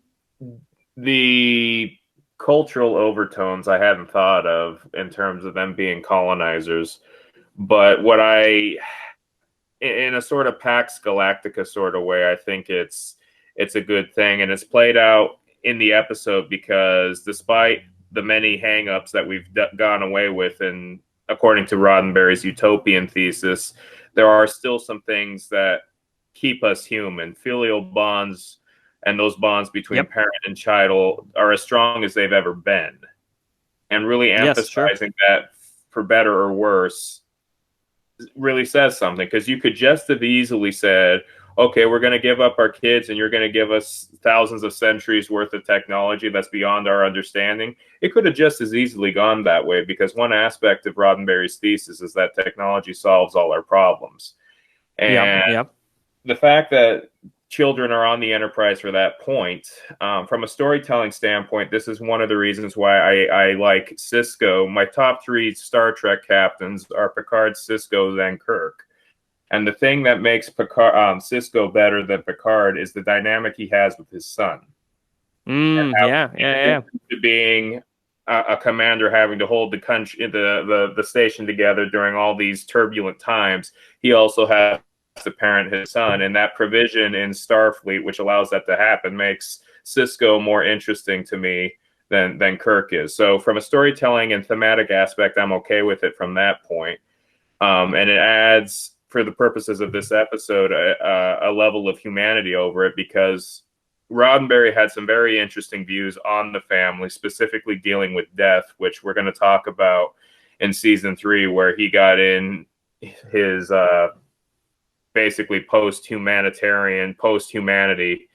the cultural overtones I hadn't thought of in terms of them being colonizers, but in a sort of Pax Galactica sort of way, I think it's a good thing, and it's played out in the episode because despite the many hangups that we've gone away with, and according to Roddenberry's utopian thesis, there are still some things that keep us human. Filial bonds and those bonds between Yep. parent and child are as strong as they've ever been. And really Yes, sure. emphasizing that, for better or worse, really says something, because you could just have easily said, okay, we're going to give up our kids and you're going to give us thousands of centuries worth of technology that's beyond our understanding. It could have just as easily gone that way, because one aspect of Roddenberry's thesis is that technology solves all our problems. Yep. And Yep. the fact that children are on the Enterprise for that point, from a storytelling standpoint, this is one of the reasons why I like Sisko. My top three Star Trek captains are Picard, Sisko, and Kirk. And the thing that makes Sisko better than Picard is the dynamic he has with his son. Yeah. Yeah. To being a commander having to hold the country, the station together during all these turbulent times, he also has to parent his son, and that provision in Starfleet, which allows that to happen, makes Sisko more interesting to me than Kirk is. So from a storytelling and thematic aspect, I'm okay with it from that point. And it adds, for the purposes of this episode, a level of humanity over it, because Roddenberry had some very interesting views on the family, specifically dealing with death, which we're going to talk about in season 3, where he got in his basically post-humanitarian, post-humanity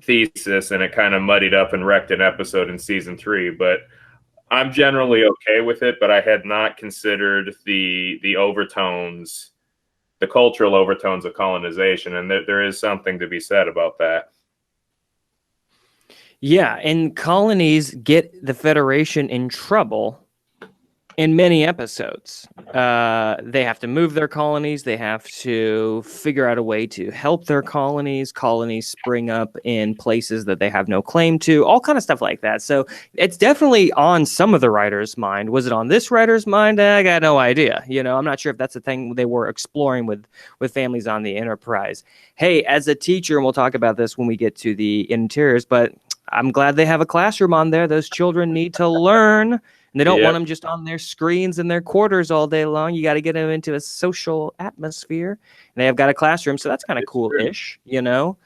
thesis, and it kind of muddied up and wrecked an episode in season 3. But I'm generally okay with it, but I had not considered the overtones, the cultural overtones of colonization, and there is something to be said about that. Yeah, and colonies get the Federation in trouble in many episodes. They have to move their colonies. They have to figure out a way to help their colonies. Colonies spring up in places that they have no claim to, all kind of stuff like that. So it's definitely on some of the writers' mind. Was it on this writer's mind? I got no idea. You know, I'm not sure if that's a thing they were exploring with families on the Enterprise. Hey, as a teacher, and we'll talk about this when we get to the interiors, but I'm glad they have a classroom on there. Those children need to learn. And they don't want them just on their screens in their quarters all day long. You got to get them into a social atmosphere. And they have got a classroom, so that's kind of cool-ish, you know.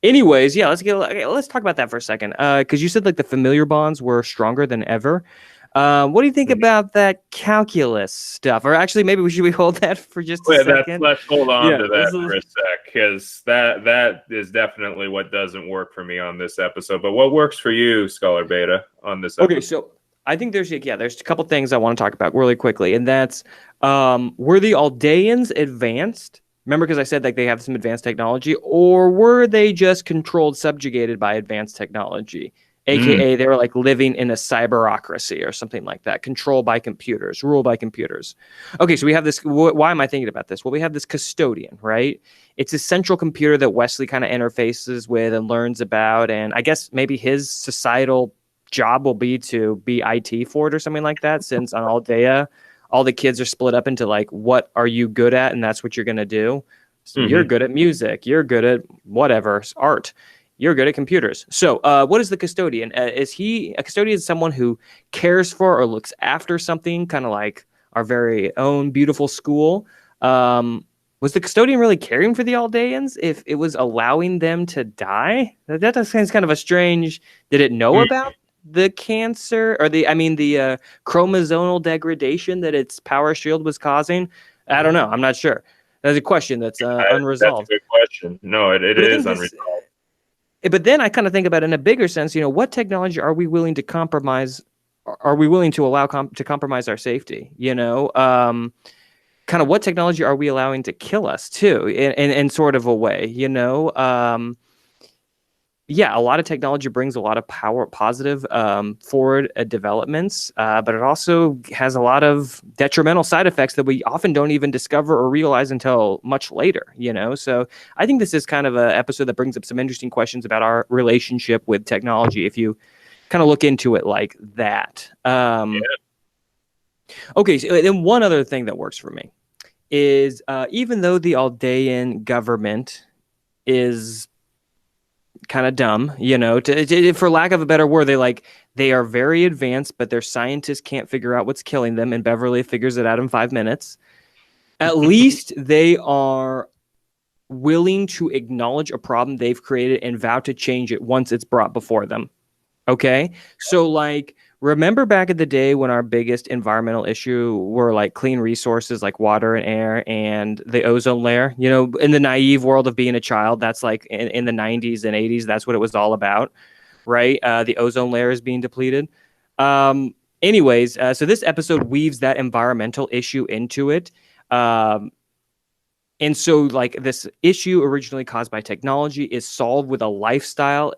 Anyways, yeah, let's talk about that for a second. Because you said like the familiar bonds were stronger than ever. What do you think about that calculus stuff? Or actually, maybe we should hold that for just a second. Let's hold on to that for a sec, because that is definitely what doesn't work for me on this episode. But what works for you, Scholar Beta, on this episode? Okay, so I think there's a couple things I want to talk about really quickly, and that's were the Aldeans advanced? Remember, because I said like they have some advanced technology, or were they just controlled, subjugated by advanced technology? AKA they were like living in a cyberocracy or something like that, controlled by computers, ruled by computers. Okay, so we have this. Why am I thinking about this? Well, we have this custodian, right? It's a central computer that Wesley kind of interfaces with and learns about, and I guess maybe his societal job will be to be IT for it or something like that, since on Aldea, all the kids are split up into like, what are you good at? And that's what you're going to do. So you're good at music. You're good at whatever, art. You're good at computers. So what is the custodian? Is he a custodian? Is someone who cares for or looks after something, kind of like our very own beautiful school? Was the custodian really caring for the Aldeans if it was allowing them to die? That sounds kind of a strange. Did it know about the cancer or the chromosomal degradation that its power shield was causing? I don't know. I'm not sure. That's a question that's unresolved. That's a good question. No, it is unresolved. But then I kind of think about it in a bigger sense, you know, what technology are we willing to compromise are we willing to allow to compromise our safety? Kind of what technology are we allowing to kill us too, in sort of a way, yeah, a lot of technology brings a lot of positive forward developments, but it also has a lot of detrimental side effects that we often don't even discover or realize until much later, So I think this is kind of an episode that brings up some interesting questions about our relationship with technology, if you kind of look into it like that. Okay, so then one other thing that works for me is even though the Aldean government is kind of dumb, for lack of a better word, they are very advanced, but their scientists can't figure out what's killing them, and Beverly figures it out in 5 minutes. At least they are willing to acknowledge a problem they've created and vow to change it once it's brought before them. Okay. So remember back in the day when our biggest environmental issue were like clean resources like water and air and the ozone layer, in the naive world of being a child, that's like in the 90s and 80s, that's what it was all about, right? The ozone layer is being depleted. Anyways, so this episode weaves that environmental issue into it. And so this issue originally caused by technology is solved with a lifestyle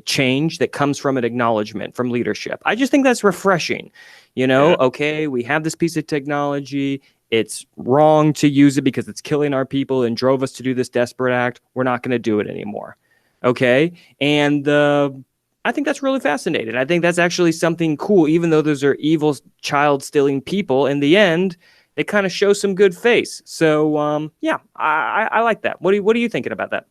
change that comes from an acknowledgement from leadership. I just think that's refreshing. Okay, we have this piece of technology. It's wrong to use it because it's killing our people and drove us to do this desperate act. We're not going to do it anymore. Okay. And I think that's really fascinating. I think that's actually something cool, even though those are evil child stealing people. In the end, they kind of show some good face. So yeah, I like that. What are you thinking about that?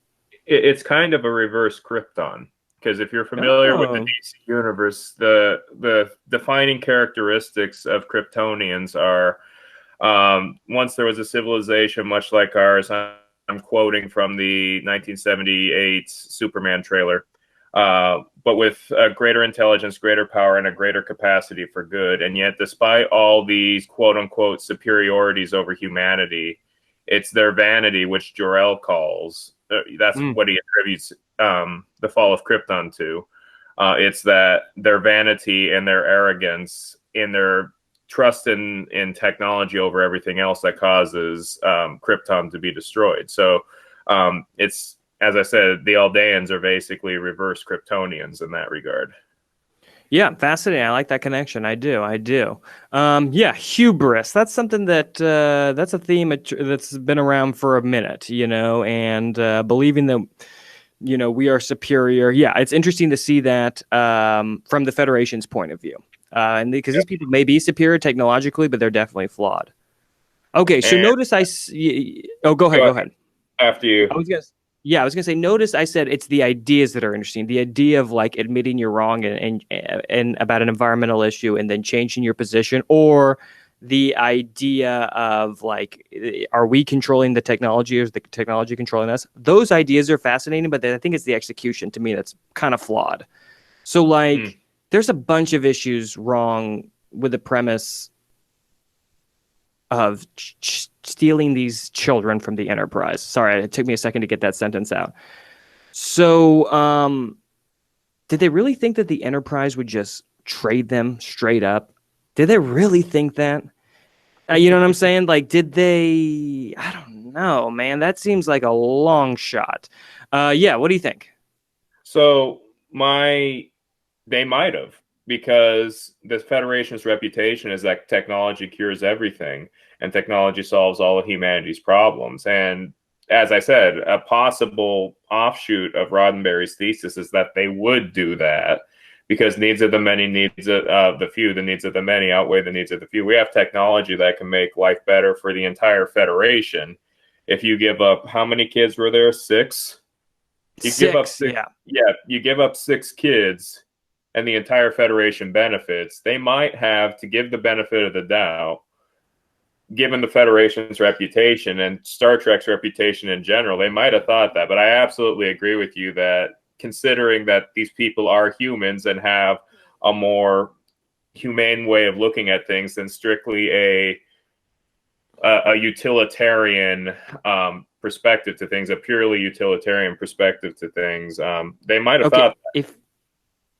It's kind of a reverse Krypton. Because if you're familiar with the DC universe, the defining characteristics of Kryptonians are once there was a civilization much like ours. I'm quoting from the 1978 Superman trailer, but with greater intelligence, greater power, and a greater capacity for good. And yet, despite all these quote-unquote superiorities over humanity, it's their vanity, which Jor-El calls. That's what he attributes the fall of Krypton to. It's that their vanity and their arrogance and their trust in technology over everything else that causes Krypton to be destroyed. So it's, as I said, the Aldeans are basically reverse Kryptonians in that regard. Yeah, fascinating. I like that connection. I do. Yeah, hubris. That's something that's a theme that's been around for a minute, and believing that, we are superior. Yeah, it's interesting to see that from the Federation's point of view. And because these people may be superior technologically, but they're definitely flawed. Okay, so notice go ahead. After you. I was gonna say, notice I said it's the ideas that are interesting. The idea of admitting you're wrong and about an environmental issue and then changing your position, or the idea of are we controlling the technology or is the technology controlling us? Those ideas are fascinating, but I think it's the execution to me that's kind of flawed. So there's a bunch of issues wrong with the premise of stealing these children from the Enterprise. Sorry, it took me a second to get that sentence out. So, did they really think that the Enterprise would just trade them straight up? Did they really think that? You know what I'm saying? Did they? I don't know, man. That seems like a long shot. Yeah, what do you think? So, they might have, because the Federation's reputation is that technology cures everything and technology solves all of humanity's problems. And as I said, a possible offshoot of Roddenberry's thesis is that they would do that because needs of the many, needs of the few, the needs of the many outweigh the needs of the few. We have technology that can make life better for the entire Federation. If you give up, how many kids were there? 6? You give up 6. Yeah, you give up 6 kids and the entire Federation benefits. They might have, to give the benefit of the doubt, given the Federation's reputation and Star Trek's reputation in general, they might have thought that. But I absolutely agree with you that considering that these people are humans and have a more humane way of looking at things than strictly a utilitarian perspective to things, a purely utilitarian perspective to things, they might have thought that.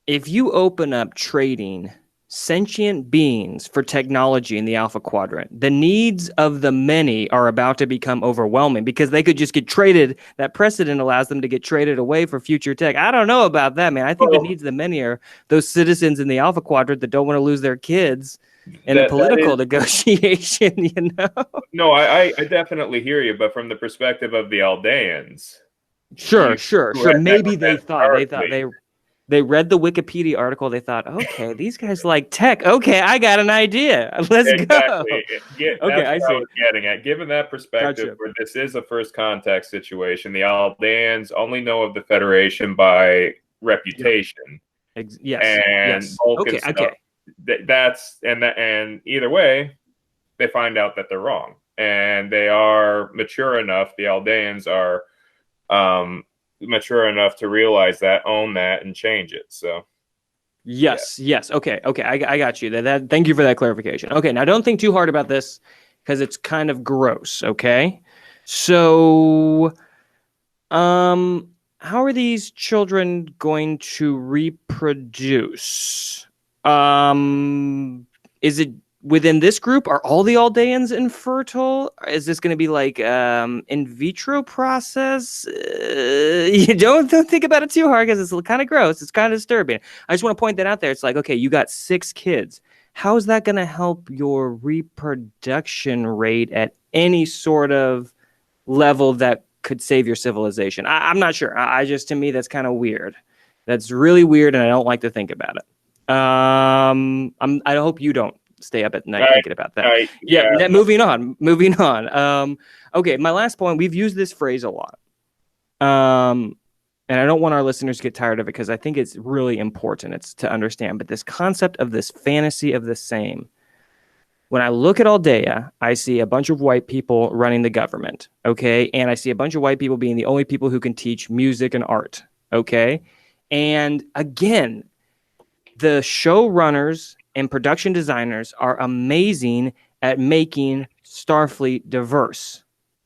If you open up trading sentient beings for technology in the Alpha Quadrant. The needs of the many are about to become overwhelming because they could just get traded. That precedent allows them to get traded away for future tech. I don't know about that, man. I think the Well, needs of the many are those citizens in the Alpha Quadrant that don't want to lose their kids in a that political is negotiation, you know? no, I definitely hear you, but from the perspective of the Aldeans, Sure, you sure, who sure. had never Maybe met Starfleet. they read the Wikipedia article. They thought, okay, these guys like tech. Okay, I got an idea. Let's Exactly. go. Okay, That's I what I see. was getting at. Given that perspective, Gotcha. where this is a first contact situation, the Aldeans only know of the Federation by Yep. reputation, Yes. and Yes. bulk and Okay. stuff. Okay. And either way, they find out that they're wrong, and they are mature enough. The Aldeans are mature enough to realize that, own that, and change it. So yeah. Yes. Yes. Okay. Okay. I got you. Thank you for that clarification. Okay. Now don't think too hard about this because it's kind of gross. Okay. So, how are these children going to reproduce? Is it within this group? Are all the Aldeans infertile? Is this going to be like in vitro process? You don't think about it too hard because it's kind of gross. It's kind of disturbing. I just want to point that out there. It's like, okay, you got 6 kids. How is that going to help your reproduction rate at any sort of level that could save your civilization? I'm not sure. I just, to me, that's kind of weird. That's really weird, and I don't like to think about it. I hope you don't stay up at night I, thinking about that. Yeah. yeah. Moving on. Moving on. Okay. My last point. We've used this phrase a lot. And I don't want our listeners to get tired of it because I think it's really important. It's to understand. But this concept of this fantasy of the same. When I look at Aldea, I see a bunch of white people running the government, okay? And I see a bunch of white people being the only people who can teach music and art, okay? And again, the showrunners and production designers are amazing at making Starfleet diverse.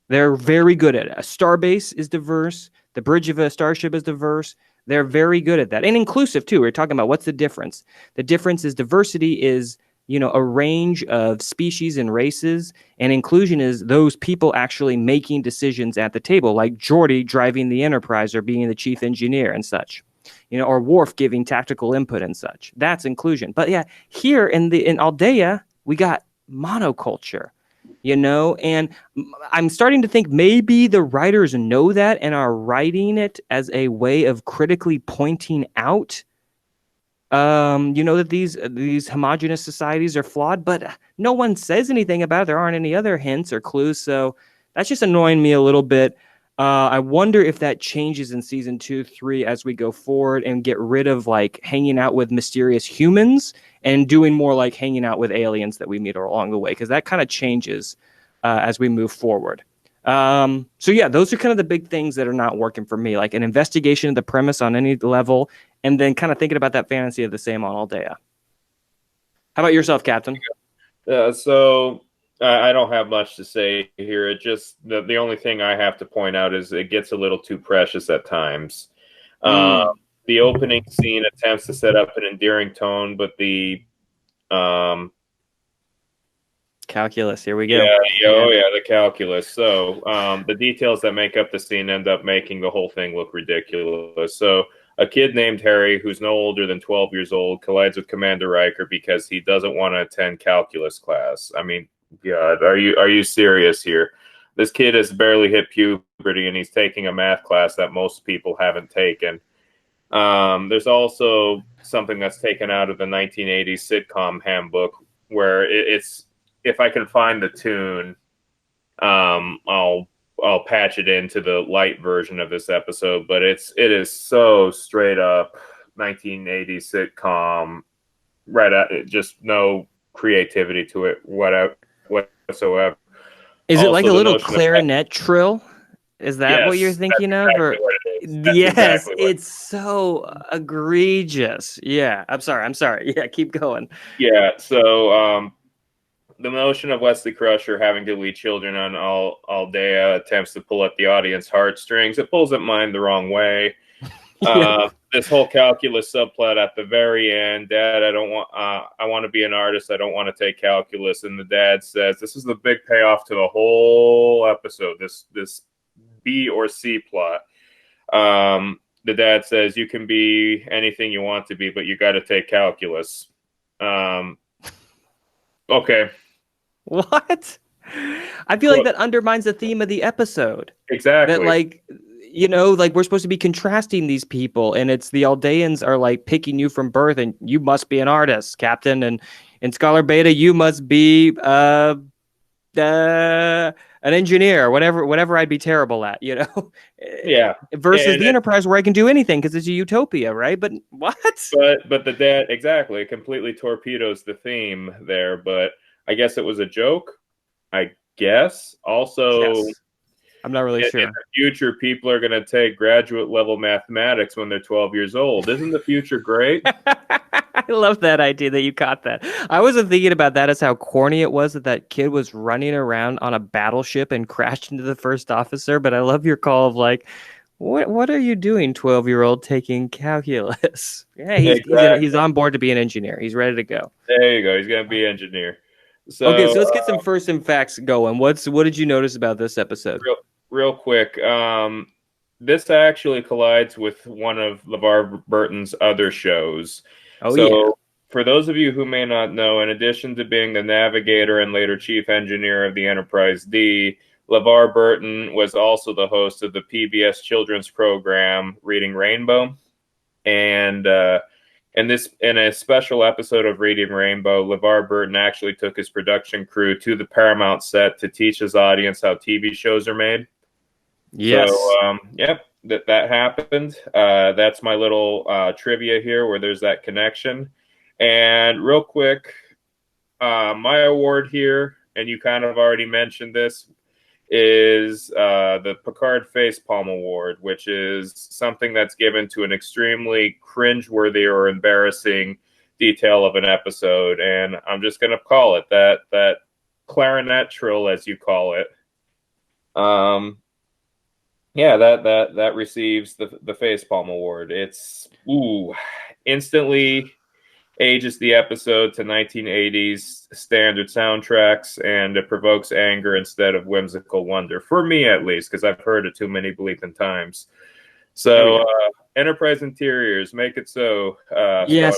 They're very good at it. A starbase is diverse. The bridge of a starship is diverse. They're very good at that. And inclusive, too. We're talking about what's the difference. The difference is diversity is a range of species and races, and inclusion is those people actually making decisions at the table, like Geordi driving the Enterprise or being the chief engineer and such, or Worf giving tactical input and such. That's inclusion. But yeah, here in Aldea, we got monoculture, and I'm starting to think maybe the writers know that and are writing it as a way of critically pointing out that these homogenous societies are flawed, but no one says anything about it. There aren't any other hints or clues, so that's just annoying me a little bit. I wonder if that changes in season 2, 3 as we go forward and get rid of like hanging out with mysterious humans and doing more like hanging out with aliens that we meet along the way, because that kind of changes as we move forward. So yeah, those are kind of the big things that are not working for me, like an investigation of the premise on any level, and then kind of thinking about that fantasy of the same on Aldea. How about yourself, Captain? So I don't have much to say here. It just the only thing I have to point out is it gets a little too precious at times. The opening scene attempts to set up an endearing tone, but the calculus. Here we go. The calculus. So the details that make up the scene end up making the whole thing look ridiculous. So a kid named Harry, who's no older than 12 years old, collides with Commander Riker because he doesn't want to attend calculus class. I mean, God, are you serious here? This kid has barely hit puberty, and he's taking a math class that most people haven't taken. There's also something that's taken out of the 1980s sitcom handbook where it's, if I can find the tune, I'll patch it into the light version of this episode, but it is so straight up 1980s sitcom, right at it, just no creativity to it whatsoever. Is it like Also, a the little notion of clarinet trill? Is that what you're thinking of? exactly Or what it is. That's yes, exactly what it's so egregious. Yeah, I'm sorry. Yeah, keep going. Yeah, so the notion of Wesley Crusher having to lead children on Aldea attempts to pull at the audience heartstrings. It pulls at mine the wrong way. Yep. This whole calculus subplot at the very end. Dad, I want to be an artist. I don't want to take calculus. And the dad says, this is the big payoff to the whole episode. This B or C plot. The dad says, you can be anything you want to be, but you got to take calculus. Okay. What? I feel like that undermines the theme of the episode. Exactly. That, like, you know, like, we're supposed to be contrasting these people, and it's the Aldeans are like picking you from birth, and you must be an artist, Captain, and in Scholar Beta you must be an engineer, whatever I'd be terrible at, you know. Yeah. Versus the Enterprise, where I can do anything because it's a utopia, right? But what? But the dad, exactly, completely torpedoes the theme there. But I guess it was a joke. I guess also. Yes. I'm not really sure. In the future, people are going to take graduate level mathematics when they're 12 years old. Isn't the future great? I love that idea that you caught that. I wasn't thinking about that as how corny it was that kid was running around on a battleship and crashed into the first officer. But I love your call of like, what are you doing, 12-year-old, taking calculus? Yeah, he's on board to be an engineer. He's ready to go. There you go. He's going to be an engineer. So, okay, so let's get some first and facts going. What did you notice about this episode? Real quick, this actually collides with one of LeVar Burton's other shows. For those of you who may not know, in addition to being the navigator and later chief engineer of the Enterprise D, LeVar Burton was also the host of the PBS children's program Reading Rainbow. And in a special episode of Reading Rainbow, LeVar Burton actually took his production crew to the Paramount set to teach his audience how TV shows are made. Yes. So, yep, that happened. That's my little trivia here where there's that connection. And real quick, my award here, and you kind of already mentioned this, is the Picard Facepalm Award, which is something that's given to an extremely cringeworthy or embarrassing detail of an episode. And I'm just going to call it that clarinet trill, as you call it. Yeah, that receives the Facepalm Award. It's instantly ages the episode to 1980s standard soundtracks, and it provokes anger instead of whimsical wonder, for me at least, because I've heard it too many bleeping times. So, Enterprise interiors, make it so.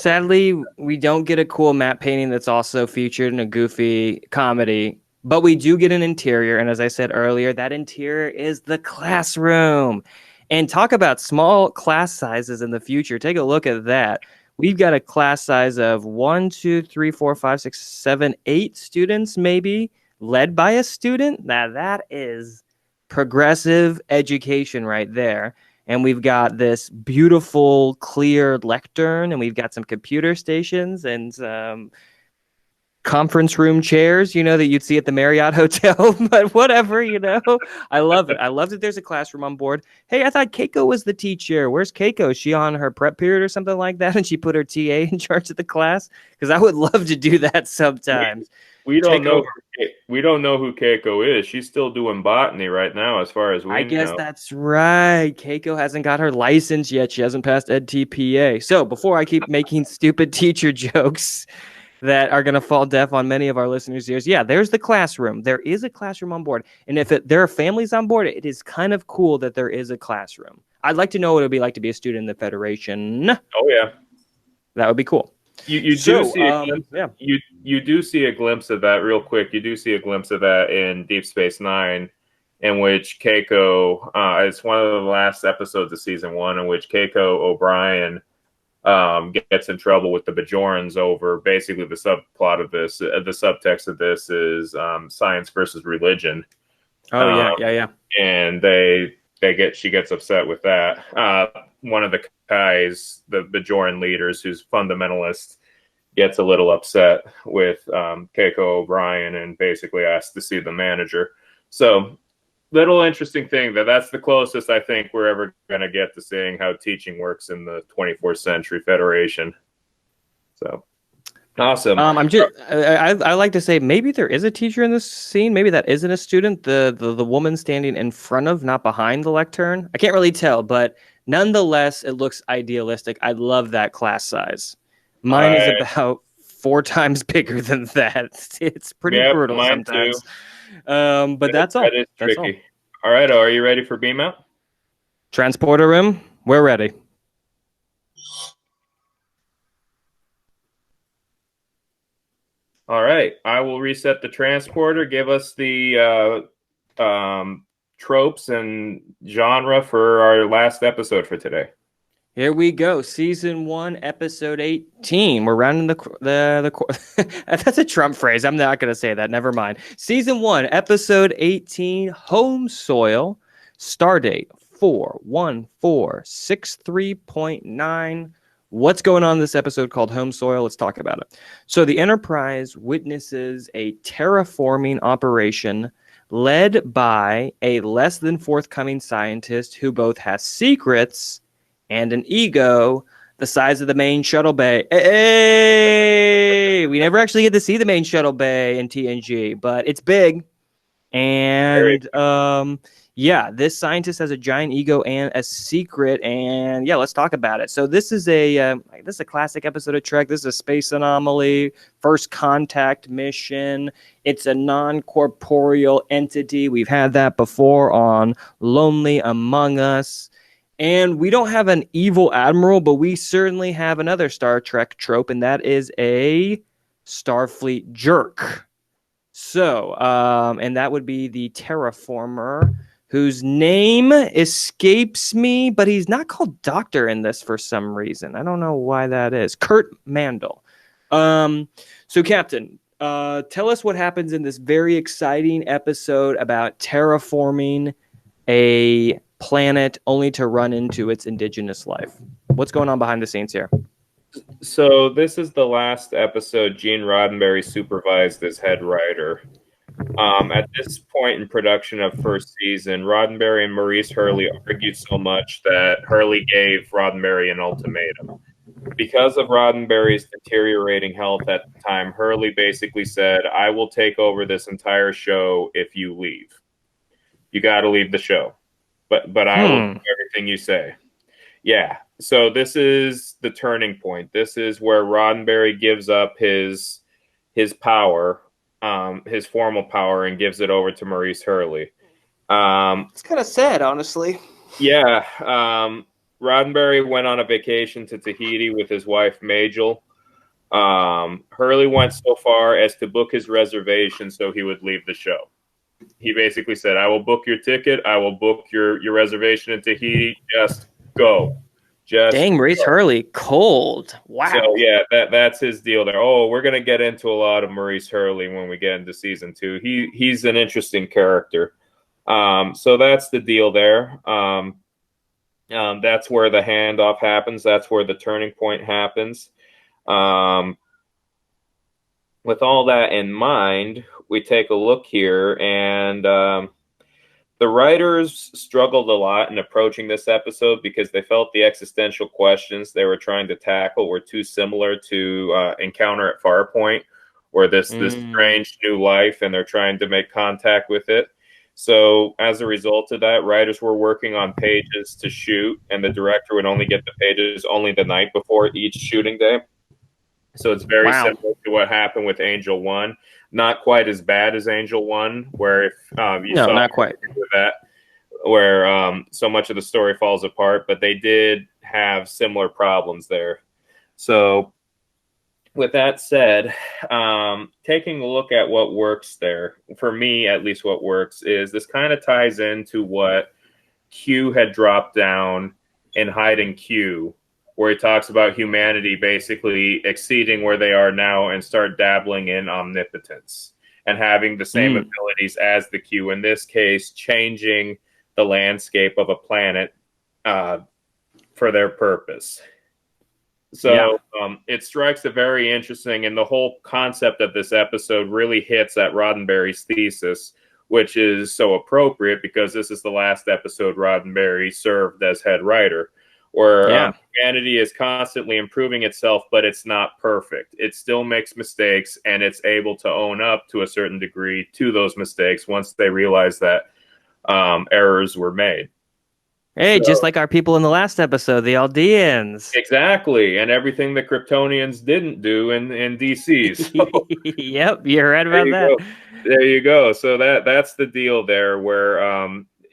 Sadly, we don't get a cool matte painting that's also featured in a goofy comedy. But we do get an interior, and as I said earlier, that interior is the classroom. And talk about small class sizes in the future. Take a look at that. We've got a class size of 1, 2, 3, 4, 5, 6, 7, 8 students, maybe, led by a student. Now, that is progressive education right there. And we've got this beautiful, clear lectern, and we've got some computer stations and some conference room chairs, you know, that you'd see at the Marriott Hotel, but whatever, you know. I love it. I love that there's a classroom on board. Hey, I thought Keiko was the teacher. Where's Keiko? Is she on her prep period or something like that, and she put her TA in charge of the class? Because I would love to do that sometimes. We don't know who Keiko is. She's still doing botany right now, as far as we know. I guess that's right. Keiko hasn't got her license yet. She hasn't passed EdTPA. So before I keep making stupid teacher jokes that are going to fall deaf on many of our listeners' ears. Yeah, there's the classroom. There is a classroom on board. And if there are families on board, it is kind of cool that there is a classroom. I'd like to know what it would be like to be a student in the Federation. Oh, yeah. That would be cool. You do see a glimpse of that real quick. You do see a glimpse of that in Deep Space Nine, in which Keiko, it's one of the last episodes of season 1, in which Keiko O'Brien gets in trouble with the Bajorans over basically the subplot of this. The subtext of this is science versus religion. Oh, yeah. And she gits upset with that. One of the Kais, the Bajoran leaders, who's fundamentalist, gets a little upset with Keiko O'Brien and basically asks to see the manager. So, little interesting thing that's the closest I think we're ever going to get to seeing how teaching works in the 24th century Federation. So awesome. I like to say maybe there is a teacher in this scene. Maybe that isn't a student. The woman standing in front of, not behind the lectern. I can't really tell, but Nonetheless, it looks idealistic. I love that class size. Mine is I about 4 times bigger than that. It's pretty Yep, brutal mine too. sometimes. But that's That all. is That's all. tricky. All right, are you ready for beam out? Transporter room, we're ready. All right, I will reset the transporter. Give us the tropes and genre for our last episode for today. Here we go. Season 1, episode 18. We're rounding the that's a Trump phrase. I'm not going to say that. Never mind. Season 1, episode 18, Home Soil. Stardate 41463.9. What's going on in this episode called Home Soil? Let's talk about it. So the Enterprise witnesses a terraforming operation led by a less than forthcoming scientist who both has secrets and an ego the size of the main shuttle bay. Hey! We never actually get to see the main shuttle bay in TNG, but it's big. And yeah, this scientist has a giant ego and a secret. And yeah, let's talk about it. So this is a classic episode of Trek. This is a space anomaly, first contact mission. It's a non-corporeal entity. We've had that before on Lonely Among Us. And we don't have an evil admiral, but we certainly have another Star Trek trope, and that is a Starfleet jerk. So, and that would be the terraformer, whose name escapes me, but he's not called Doctor in this for some reason. I don't know why that is. Kurt Mandel. So, Captain, tell us what happens in this very exciting episode about terraforming a planet only to run into its indigenous life. What's going on behind the scenes here? So this is the last episode Gene Roddenberry supervised as head writer. At this point in production of first season, Roddenberry and Maurice Hurley argued so much that Hurley gave Roddenberry an ultimatum. Because of Roddenberry's deteriorating health at the time, Hurley basically said, I will take over this entire show if you leave. You got to leave the show. But I will do everything you say. Yeah. So this is the turning point. This is where Roddenberry gives up his power, his formal power, and gives it over to Maurice Hurley. It's kind of sad, honestly. Yeah. Roddenberry went on a vacation to Tahiti with his wife, Majel. Hurley went so far as to book his reservation so he would leave the show. He basically said, I will book your ticket. I will book your reservation in Tahiti. Just go. Dang, Maurice Hurley, cold. Wow. So, yeah, that's his deal there. Oh, we're going to get into a lot of Maurice Hurley when we get into season 2. He's an interesting character. So that's the deal there. That's where the handoff happens. That's where the turning point happens. With all that in mind, we take a look here, and the writers struggled a lot in approaching this episode because they felt the existential questions they were trying to tackle were too similar to Encounter at Farpoint, where this strange new life, and they're trying to make contact with it. So as a result of that, writers were working on pages to shoot, and the director would only get the pages only the night before each shooting day. So it's very similar to what happened with Angel 1. Not quite as bad as Angel 1, where if you saw not quite with that, where so much of the story falls apart, but they did have similar problems there. So with that said, taking a look at what works there, for me at least what works, is this kind of ties into what Q had dropped down in Hiding Q, where he talks about humanity basically exceeding where they are now and start dabbling in omnipotence and having the same abilities as the Q, in this case, changing the landscape of a planet for their purpose. So it strikes a very interesting, and the whole concept of this episode really hits at Roddenberry's thesis, which is so appropriate because this is the last episode Roddenberry served as head writer, where humanity is constantly improving itself, but it's not perfect. It still makes mistakes, and it's able to own up to a certain degree to those mistakes once they realize that errors were made. Hey, just So like our people in the last episode, the Aldeans. exactly, and everything the Kryptonians didn't do in DC. So Yep, you're right there about you that. go. There you go. So that's the deal there, where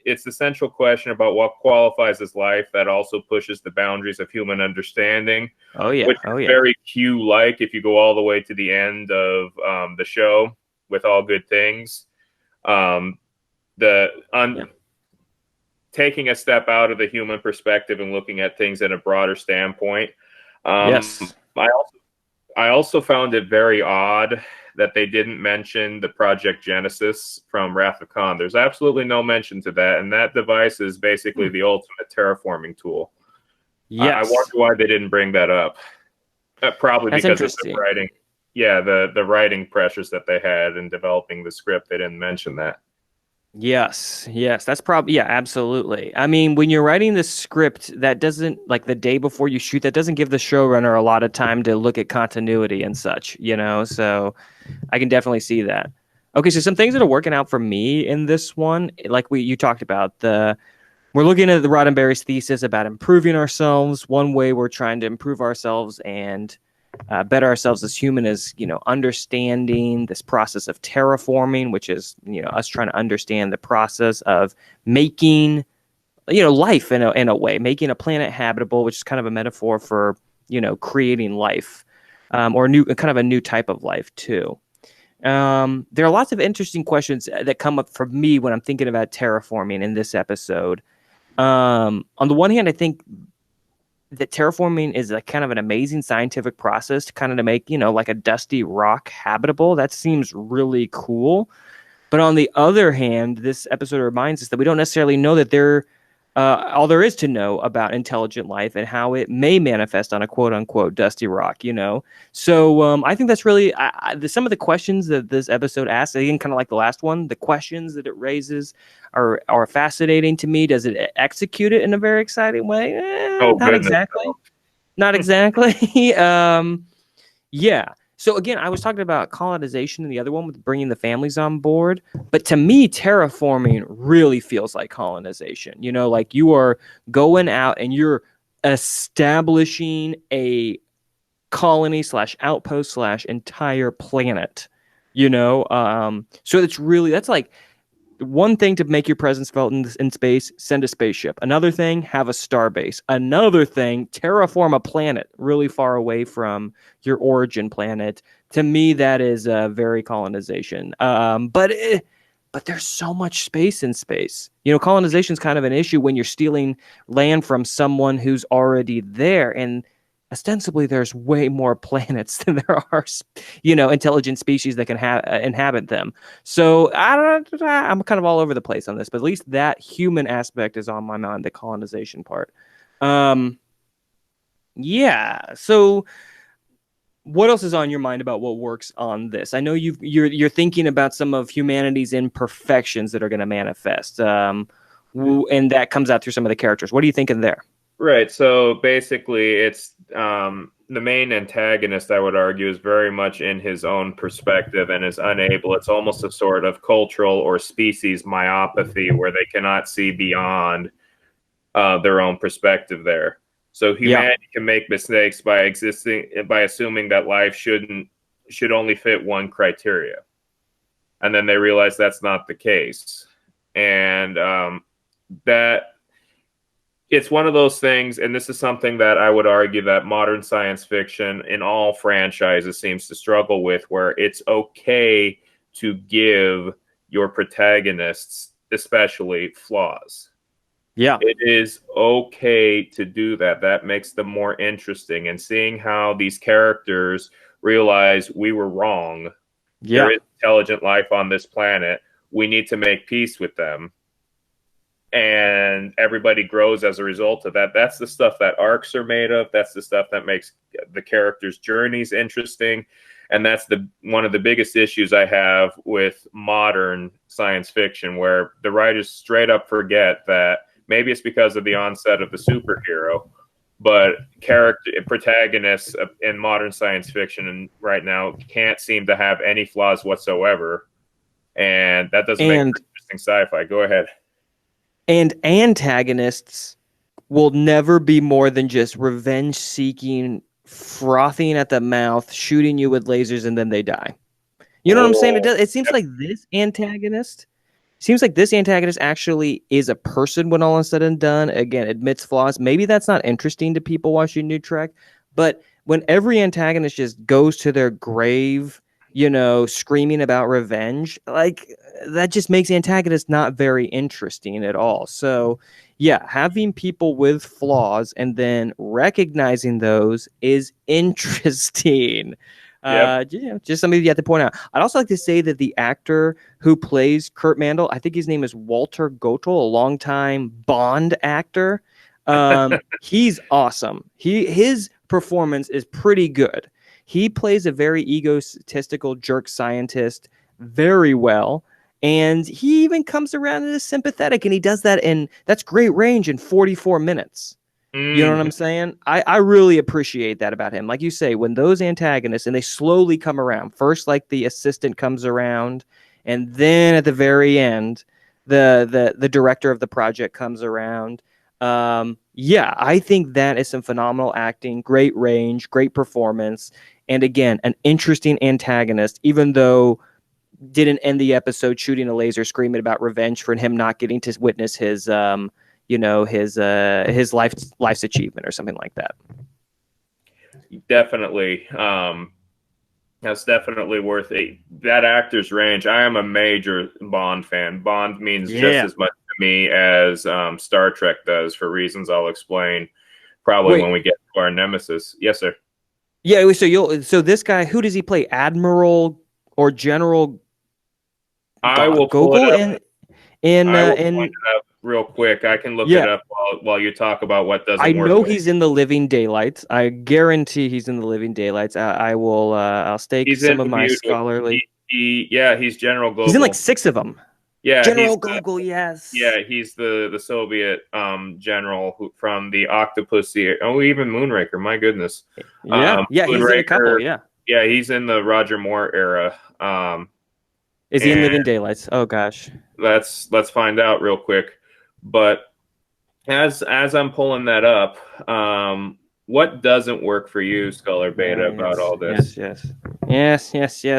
it's the central question about what qualifies as life that also pushes the boundaries of human understanding, Oh yeah, which oh is yeah. very Q-like if you go all the way to the end of the show with all good things. Um, the Yeah. taking a step out of the human perspective and looking at things in a broader standpoint. Yes. I also found it very odd that they didn't mention the Project Genesis from Wrath of Khan. There's absolutely no mention to that, and that device is basically Hmm. the ultimate terraforming tool. I wonder Yes. why they didn't bring that up. Probably That's because of the interesting. writing. Yeah, the writing pressures that they had in developing the script. They didn't mention that. Yes, yes, that's probably, yeah, absolutely. I mean, when you're writing the script, that doesn't, like the day before you shoot, that doesn't give the showrunner a lot of time to look at continuity and such, you know? So I can definitely see that. Okay, so some things that are working out for me in this one, like you talked about, we're looking at the Roddenberry's thesis about improving ourselves. One way we're trying to improve ourselves and better ourselves as human is, understanding this process of terraforming, which is, us trying to understand the process of making, life in a way, making a planet habitable, which is kind of a metaphor for, creating life, or kind of a new type of life too. There are lots of interesting questions that come up for me when I'm thinking about terraforming in this episode. On the one hand, I think that terraforming is a kind of an amazing scientific process to kind of to make, like a dusty rock habitable. That seems really cool. But on the other hand, this episode reminds us that we don't necessarily know that all there is to know about intelligent life and how it may manifest on a quote unquote dusty rock. So I think that's really some of the questions that this episode asks, again, kind of like the last one, the questions that it raises are fascinating to me. Does it execute it in a very exciting way? Oh Not goodness, exactly. no. Not exactly. Yeah. So again, I was talking about colonization in the other one with bringing the families on board, but to me, terraforming really feels like colonization. Like you are going out and you're establishing a colony slash outpost slash entire planet. So that's like one thing to make your presence felt in space, send a spaceship. Another thing, have a star base. Another thing, terraform a planet really far away from your origin planet. To me, that is very colonization. But there's so much space in space. Colonization is kind of an issue when you're stealing land from someone who's already there. And ostensibly, there's way more planets than there are, intelligent species that can inhabit them. So I'm kind of all over the place on this, but at least that human aspect is on my mind, the colonization part. Um, yeah. So what else is on your mind about what works on this? I know you're thinking about some of humanity's imperfections that are going to manifest, and that comes out through some of the characters. What are you thinking there? Right. So basically, it's the main antagonist, I would argue, is very much in his own perspective and is unable. It's almost a sort of cultural or species myopathy where they cannot see beyond their own perspective there. So Yeah, humanity can make mistakes by assuming that life should only fit one criteria, and then they realize that's not the case, and that it's one of those things, and this is something that I would argue that modern science fiction in all franchises seems to struggle with, where it's okay to give your protagonists, especially, flaws. yeah, It is okay to do that. That makes them more interesting. And seeing how these characters realize we were wrong, there yeah. is intelligent life on this planet, we need to make peace with them, and everybody grows as a result of that. That's the stuff that arcs are made of. That's the stuff that makes the characters' journeys interesting. And that's the one of the biggest issues I have with modern science fiction, where the writers straight up forget that maybe it's because of the onset of the superhero, but character protagonists in modern science fiction and right now can't seem to have any flaws whatsoever. And that doesn't make And for interesting sci-fi. Go ahead. And antagonists will never be more than just revenge seeking, frothing at the mouth, shooting you with lasers, and then they die. You know what I'm saying? Oh, It seems like this antagonist actually is a person when all is said and done. Again, admits flaws. Maybe that's not interesting to people watching New Trek, but when every antagonist just goes to their grave, screaming about revenge, like that just makes antagonists not very interesting at all. So, yeah, having people with flaws and then recognizing those is interesting. yep. Just something you have to point out. I'd also like to say that the actor who plays Kurt Mandel, I think his name is Walter Gottel, a longtime Bond actor. He's awesome. His performance is pretty good. He plays a very egotistical jerk scientist very well. And he even comes around and is sympathetic, and he does that that's great range in 44 minutes. You know what I'm Mhm. saying? I really appreciate that about him. Like you say, when those antagonists and they slowly come around, first like the assistant comes around, and then at the very end, the director of the project comes around. Yeah, I think that is some phenomenal acting, great range, great performance, and again, an interesting antagonist, even though didn't end the episode shooting a laser, screaming about revenge for him not getting to witness his life's achievement or something like that. Definitely. That's definitely worth that actor's range. I am a major Bond fan. Bond means just Yeah. as much to me as Star Trek does, for reasons I'll explain probably when Wait. we get to our nemesis. Yes, sir. Yeah. So this guy, who does he play? Admiral or General I will pull it Gogol up. I will point in it up real quick. I can look it yeah. up while you talk about what I doesn't work. know he's in the Living Daylights. I guarantee he's in the Living Daylights. I will. I'll stake He's in some of my Bermuda. scholarly. Yeah, he's General He's in like Gogol. 6 of them. Yeah, General Gogol, yes. he's the Soviet general from the Octopussy. Oh, even Moonraker. My goodness. Yeah. He's in a couple. Moonraker. Yeah. Yeah, he's in the Roger Moore era. Is he in And Living Daylights? Oh gosh. let's find out real quick. But as I'm pulling that up, what doesn't work for you, Scholar Beta, about all this? Yes.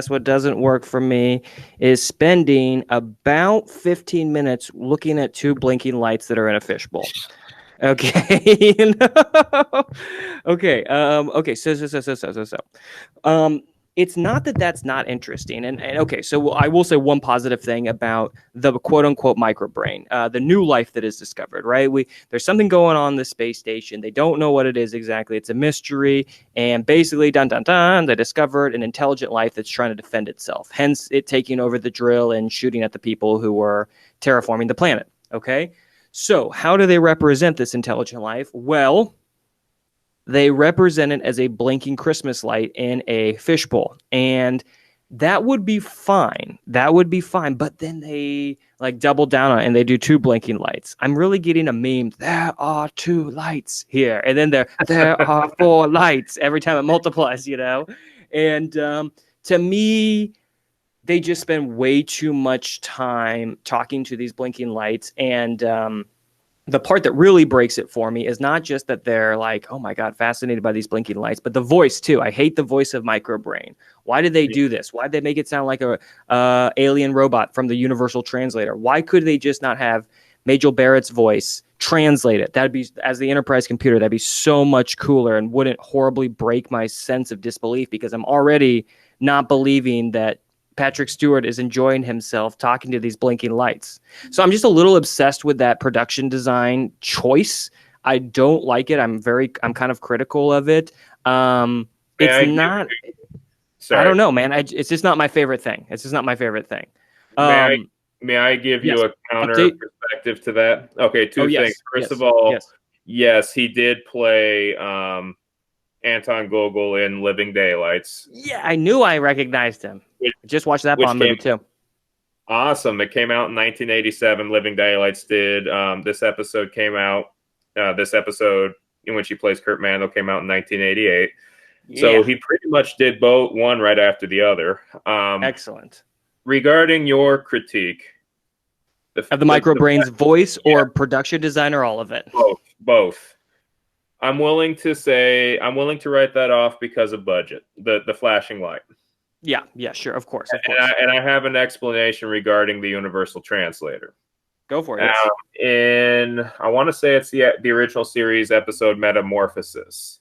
What doesn't work for me is spending about 15 minutes looking at 2 blinking lights that are in a fishbowl. Okay. Okay. Okay. So. It's not that that's not interesting. And okay, so I will say one positive thing about the quote unquote microbrain, the new life that is discovered, right? There's something going on in the space station. They don't know what it is exactly. It's a mystery. And basically, dun dun dun, they discovered an intelligent life that's trying to defend itself. Hence it taking over the drill and shooting at the people who were terraforming the planet. Okay. So how do they represent this intelligent life? Well, they represent it as a blinking Christmas light in a fishbowl. And that would be fine. But then they like double down on it and they do 2 blinking lights. I'm really getting a meme. There are 2 lights here. And then there are 4 lights every time it multiplies. And to me, they just spend way too much time talking to these blinking lights. And the part that really breaks it for me is not just that they're like, oh my God, fascinated by these blinking lights, but the voice too. I hate the voice of Microbrain. Why did they do this? Why did they make it sound like a alien robot from the Universal Translator? Why could they just not have Majel Barrett's voice translate it? That'd be, as the Enterprise computer, that'd be so much cooler and wouldn't horribly break my sense of disbelief, because I'm already not believing that Patrick Stewart is enjoying himself talking to these blinking lights. So I'm just a little obsessed with that production design choice. I don't like it. I'm kind of critical of it. May It's I give, not, I sorry. don't know, man. It's just not my favorite thing. May I Um, may I give yes. you a counter Update. perspective to that? Okay, Oh, 2 things. yes. First of Yes. all, Yes. yes, he did play Anton Gogol in Living Daylights, Yeah. I knew I recognized him. which, I just watched that which Bond came movie too. awesome. It came out in 1987. Living Daylights did. This episode came out. This episode in which he plays Kurt Mandel came out in 1988. So Yeah. he pretty much did both, one right after the other. Excellent. Regarding your critique, Of the microbrain's voice or production design or all of it? Both. I'm willing to write that off because of budget. The flashing light. Yeah, sure, of course. And I have an explanation regarding the universal translator. Go for it. Yes. I want to say it's the original series episode Metamorphosis,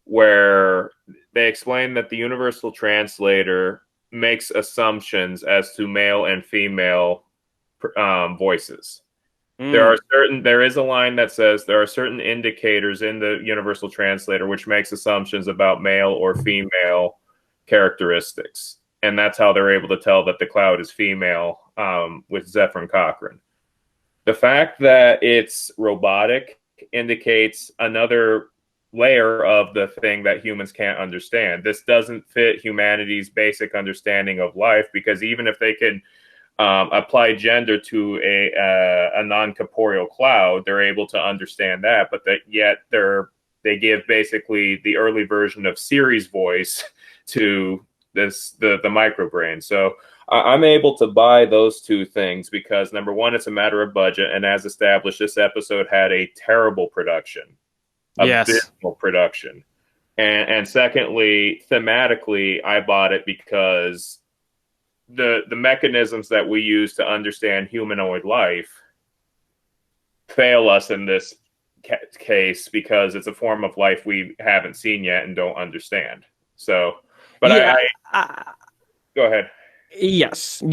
where they explain that the universal translator makes assumptions as to male and female voices. There is a line that says there are certain indicators in the universal translator which makes assumptions about male or female characteristics, and that's how they're able to tell that the cloud is female with Zephyr Cochrane. The fact that it's robotic indicates another layer of the thing that humans can't understand. This doesn't fit humanity's basic understanding of life, because even if they can apply gender to a non-corporeal cloud, they're able to understand that, but yet they give basically the early version of Siri's voice to the microbrain. So I'm able to buy those two things because, number one, it's a matter of budget, and as established, this episode had a terrible production, abysmal production, and secondly, thematically, I bought it because the mechanisms that we use to understand humanoid life fail us in this case because it's a form of life we haven't seen yet and don't understand. So, but yeah, go ahead. Yes.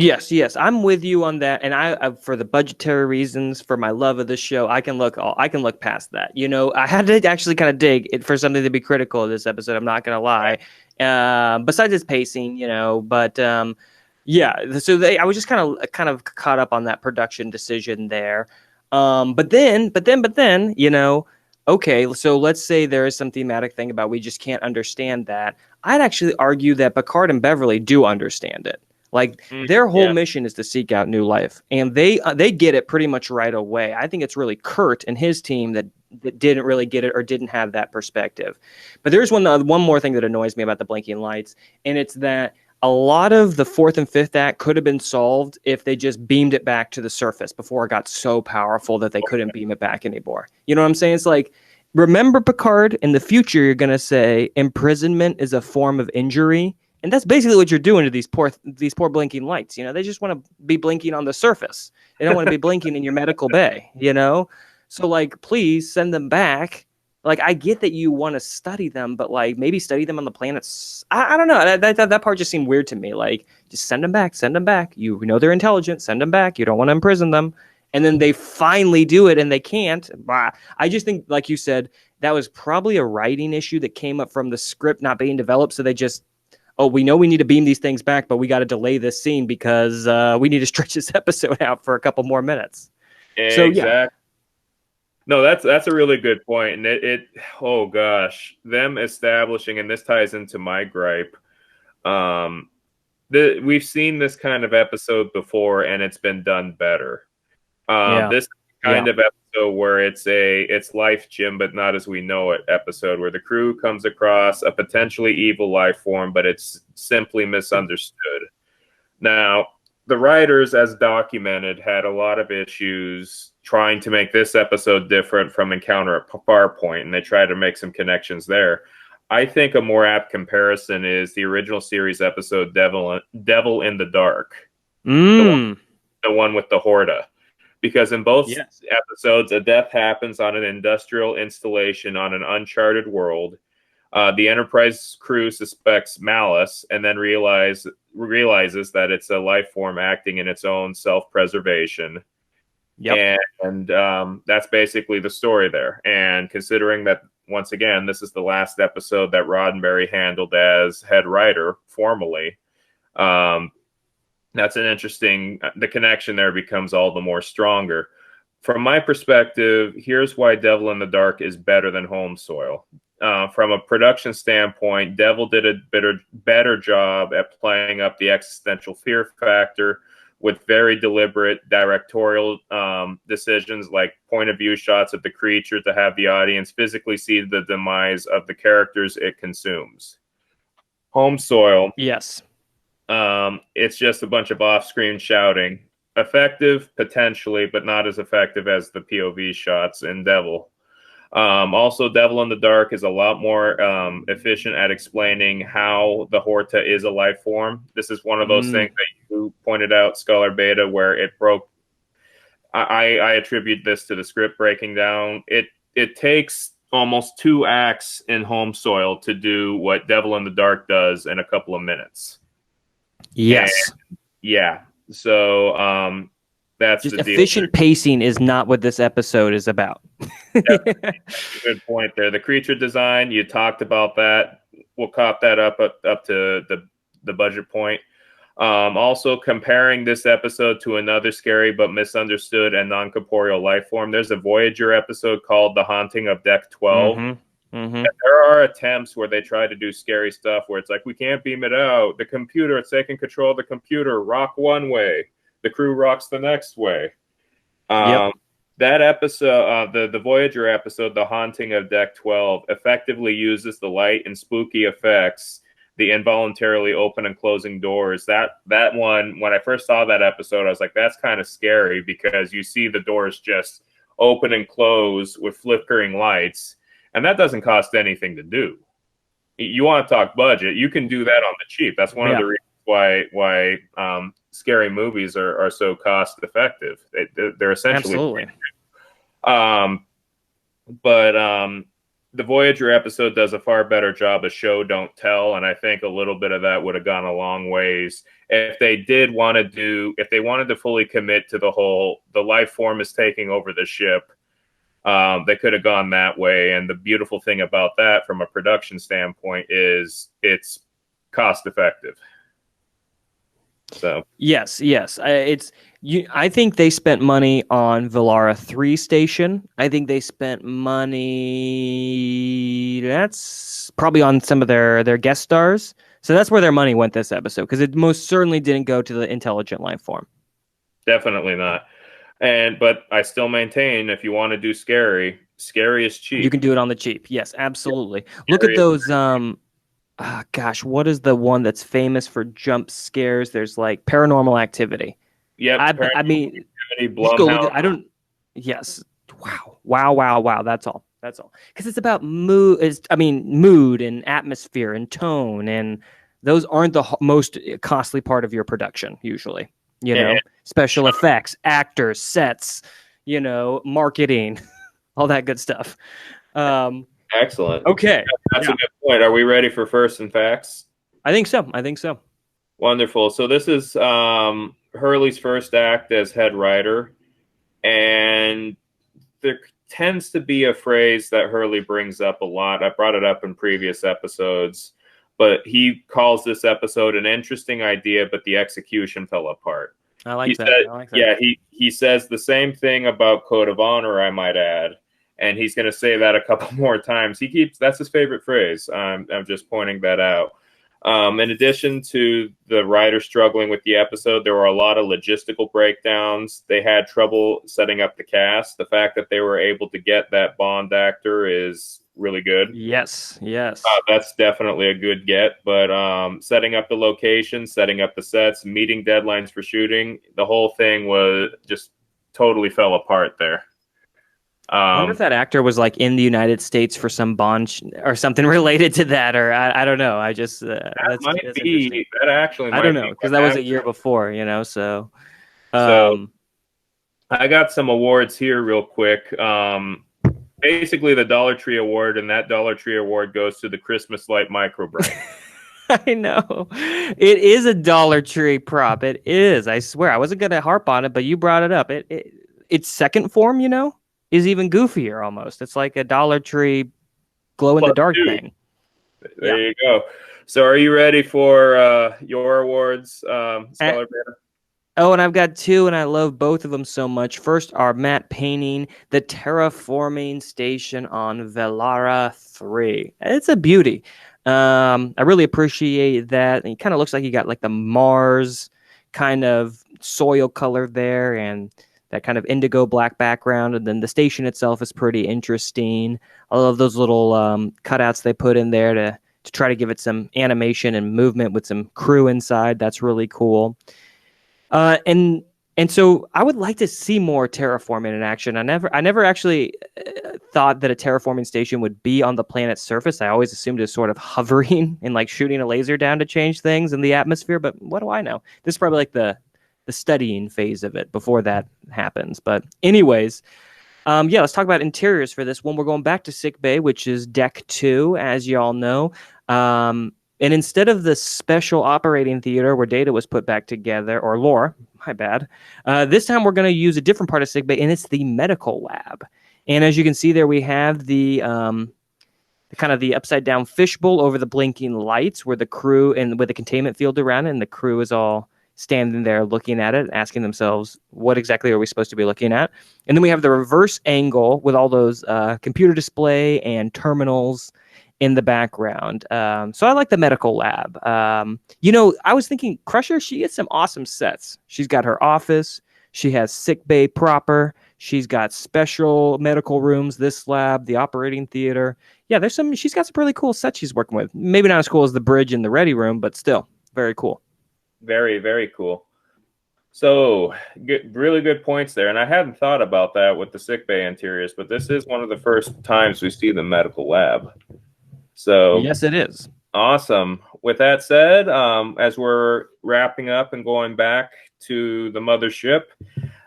I'm with you on that, and I for the budgetary reasons, for my love of the show, I can look past that. You know, I had to actually kind of dig it for something to be critical of this episode. I'm not gonna lie. Besides its pacing, you know, but yeah. So I was just kind of caught up on that production decision there. But then, you know, okay, so let's say there is some thematic thing about we just can't understand that. I'd actually argue that Picard and Beverly do understand it. Like their whole mission is to seek out new life, and they get it pretty much right away. I think it's really Kurt and his team that didn't really get it or didn't have that perspective. But there's one more thing that annoys me about the blinking lights, and it's that a lot of the fourth and fifth act could have been solved if they just beamed it back to the surface before it got so powerful that they couldn't beam it back anymore. You know what I'm saying? It's like, remember, Picard, in the future, you're going to say imprisonment is a form of injury. And that's basically what you're doing to these poor blinking lights. You know, they just want to be blinking on the surface. They don't want to be blinking in your medical bay, you know? So, like, please send them back. Like, I get that you want to study them, but, like, maybe study them on the planets. I don't know. That part just seemed weird to me. Like, just send them back. You know they're intelligent. Send them back. You don't want to imprison them. And then they finally do it, and they can't. I just think, like you said, that was probably a writing issue that came up from the script not being developed, so they just... oh, we know we need to beam these things back, but we got to delay this scene because we need to stretch this episode out for a couple more minutes. Exactly. So, yeah. No, that's a really good point. And oh gosh, them establishing, and this ties into my gripe. We've seen this kind of episode before, and it's been done better. This kind of episode where it's life, Jim, but not as we know it episode, where the crew comes across a potentially evil life form, but it's simply misunderstood. Now, the writers, as documented, had a lot of issues trying to make this episode different from Encounter at Farpoint, and they tried to make some connections there. I think a more apt comparison is the original series episode Devil in the Dark, the one with the Horta. Because in both episodes, a death happens on an industrial installation on an uncharted world. The Enterprise crew suspects malice and then realizes that it's a life form acting in its own self-preservation. And that's basically the story there. And considering that, once again, this is the last episode that Roddenberry handled as head writer formally, that's an interesting, the connection there becomes all the more stronger. From my perspective, here's why Devil in the Dark is better than Home Soil. From a production standpoint, Devil did a better job at playing up the existential fear factor with very deliberate directorial decisions, like point of view shots of the creature to have the audience physically see the demise of the characters it consumes. Home Soil. Yes. It's just a bunch of off-screen shouting effective potentially, but not as effective as the POV shots in Devil. Also, Devil in the Dark is a lot more efficient at explaining how the Horta is a life form. This is one of those things that you pointed out, Scholar Beta, where it broke. I attribute this to the script breaking down. It takes almost 2 acts in Home Soil to do what Devil in the Dark does in a couple of minutes. Yes. And yeah. So that's just the deal. Efficient pacing is not what this episode is about. That's a good point there. The creature design, you talked about that. We'll cop that up to the budget point. Also, comparing this episode to another scary but misunderstood and non-corporeal life form, there's a Voyager episode called The Haunting of Deck 12. And there are attempts where they try to do scary stuff where it's like, we can't beam it out. The computer, it's taking control of the computer. Rock one way. The crew rocks the next way. That episode, the Voyager episode, The Haunting of Deck 12, effectively uses the light and spooky effects, the involuntarily open and closing doors. That one, when I first saw that episode, I was like, that's kind of scary because you see the doors just open and close with flickering lights, and that doesn't cost anything to do. You want to talk budget, you can do that on the cheap. That's one of the reasons why scary movies are so cost effective. They're essentially the Voyager episode does a far better job of show don't tell, and I think a little bit of that would have gone a long ways if they wanted to fully commit to the life form is taking over the ship. They could have gone that way, and the beautiful thing about that from a production standpoint is it's cost effective. So yes, I think they spent money on Velara 3 station. I think they spent money that's probably on some of their guest stars. So that's where their money went this episode, because it most certainly didn't go to the intelligent life form. Definitely not. But I still maintain, if you want to do scary is cheap. You can do it on the cheap. Yes, absolutely. Look at those gosh, what is the one that's famous for jump scares? There's like Paranormal Activity. Yeah, I mean, go look at, yes. Wow. That's all. Because it's about mood. Mood and atmosphere and tone, and those aren't the most costly part of your production usually. Special effects, actors, sets, marketing, all that good stuff. Excellent. Okay. That's a good point. Are we ready for first and facts? I think so. Wonderful. So this is Hurley's first act as head writer, and there tends to be a phrase that Hurley brings up a lot. I brought it up in previous episodes, but he calls this episode an interesting idea, but the execution fell apart. I like that. Yeah, he says the same thing about Code of Honor, I might add. And he's going to say that a couple more times. That's his favorite phrase. I'm just pointing that out. In addition to the writer struggling with the episode, there were a lot of logistical breakdowns. They had trouble setting up the cast. The fact that they were able to get that Bond actor is really good. Yes. That's definitely a good get. But setting up the location, setting up the sets, meeting deadlines for shooting, the whole thing was just totally fell apart there. I wonder if that actor was like in the United States for some Bond or something related to that, or I don't know. I just that might be that actually. I don't know, because that was a year before, So I got some awards here real quick. Basically, the Dollar Tree Award, and that Dollar Tree Award goes to the Christmas Light Microbrain. I know. It is a Dollar Tree prop. It is. I swear. I wasn't going to harp on it, but you brought it up. Its second form, is even goofier almost. It's like a Dollar Tree glow-in-the-dark thing. There you go. So are you ready for your awards, Scholar Beta? Oh, and I've got 2, and I love both of them so much. First, our matte painting, the terraforming station on Velara 3. It's a beauty. I really appreciate that. And it kind of looks like you got like the Mars kind of soil color there, and that kind of indigo black background. And then the station itself is pretty interesting. I love those little cutouts they put in there to try to give it some animation and movement with some crew inside. That's really cool. And And so I would like to see more terraforming in action. I never actually thought that a terraforming station would be on the planet's surface. I always assumed it was sort of hovering and like shooting a laser down to change things in the atmosphere. But what do I know? This is probably like the studying phase of it before that happens. But anyways, yeah, let's talk about interiors for this one. We're going back to sick bay, which is deck 2, as y'all know. And instead of the special operating theater where Data was put back together, or Laura, my bad, this time we're going to use a different part of sick bay, and it's the medical lab. And as you can see there, we have the kind of the upside down fishbowl over the blinking lights where the crew and with the containment field around it, and the crew is all standing there looking at it, asking themselves, what exactly are we supposed to be looking at? And then we have the reverse angle with all those computer display and terminals in the background. So I like the medical lab. I was thinking Crusher, she has some awesome sets. She's got her office. She has sick bay proper. She's got special medical rooms, this lab, the operating theater. Yeah, she's got some really cool sets she's working with. Maybe not as cool as the bridge and the ready room, but still very cool. Very, very cool. So, really good points there. And I hadn't thought about that with the sick bay interiors, but this is one of the first times we see the medical lab. So, yes, it is. Awesome. With that said, as we're wrapping up and going back to the mothership,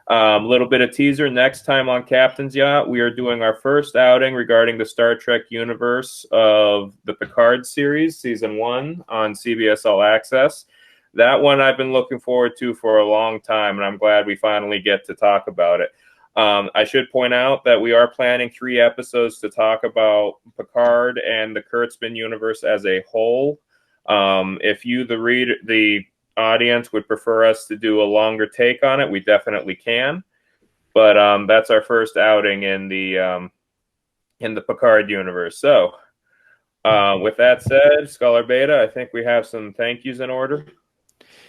a little bit of teaser. Next time on Captain's Yacht, we are doing our first outing regarding the Star Trek universe of the Picard series, Season 1 on CBS All Access. That one I've been looking forward to for a long time, and I'm glad we finally get to talk about it. I should point out that we are planning 3 episodes to talk about Picard and the Kurtzman universe as a whole. If you, the audience, would prefer us to do a longer take on it, we definitely can. But that's our first outing in the Picard universe. So, with that said, Scholar Beta, I think we have some thank yous in order.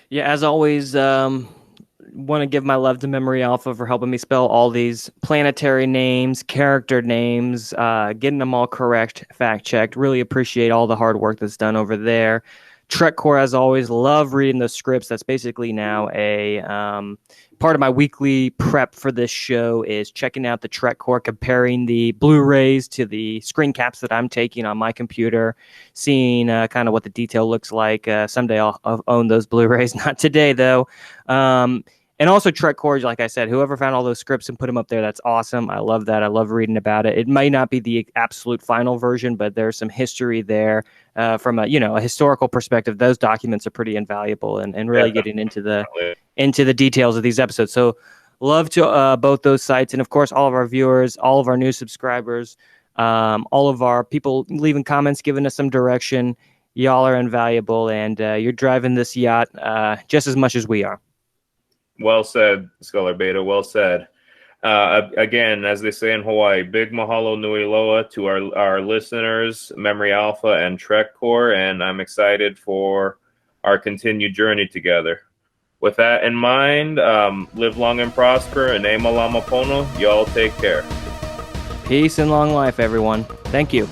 Yeah, as always, want to give my love to Memory Alpha for helping me spell all these planetary names, character names, getting them all correct, fact-checked. Really appreciate all the hard work that's done over there. TrekCore, as always, love reading the scripts. That's basically now a part of my weekly prep for this show is checking out the TrekCore, comparing the Blu-rays to the screen caps that I'm taking on my computer, seeing kind of what the detail looks like. Someday I'll own those Blu-rays. Not today, though. And also TrekCore, like I said, whoever found all those scripts and put them up there, that's awesome. I love that. I love reading about it. It might not be the absolute final version, but there's some history there from a historical perspective. Those documents are pretty invaluable and really getting into the details of these episodes. So love to both those sites. And of course, all of our viewers, all of our new subscribers, all of our people leaving comments, giving us some direction. Y'all are invaluable, and you're driving this yacht just as much as we are. Well said, Scholar Beta. Well said. Again, as they say in Hawaii, big mahalo nui loa to our listeners, Memory Alpha and TrekCore, and I'm excited for our continued journey together. With that in mind, live long and prosper, and e malama pono. Y'all take care. Peace and long life, everyone. Thank you.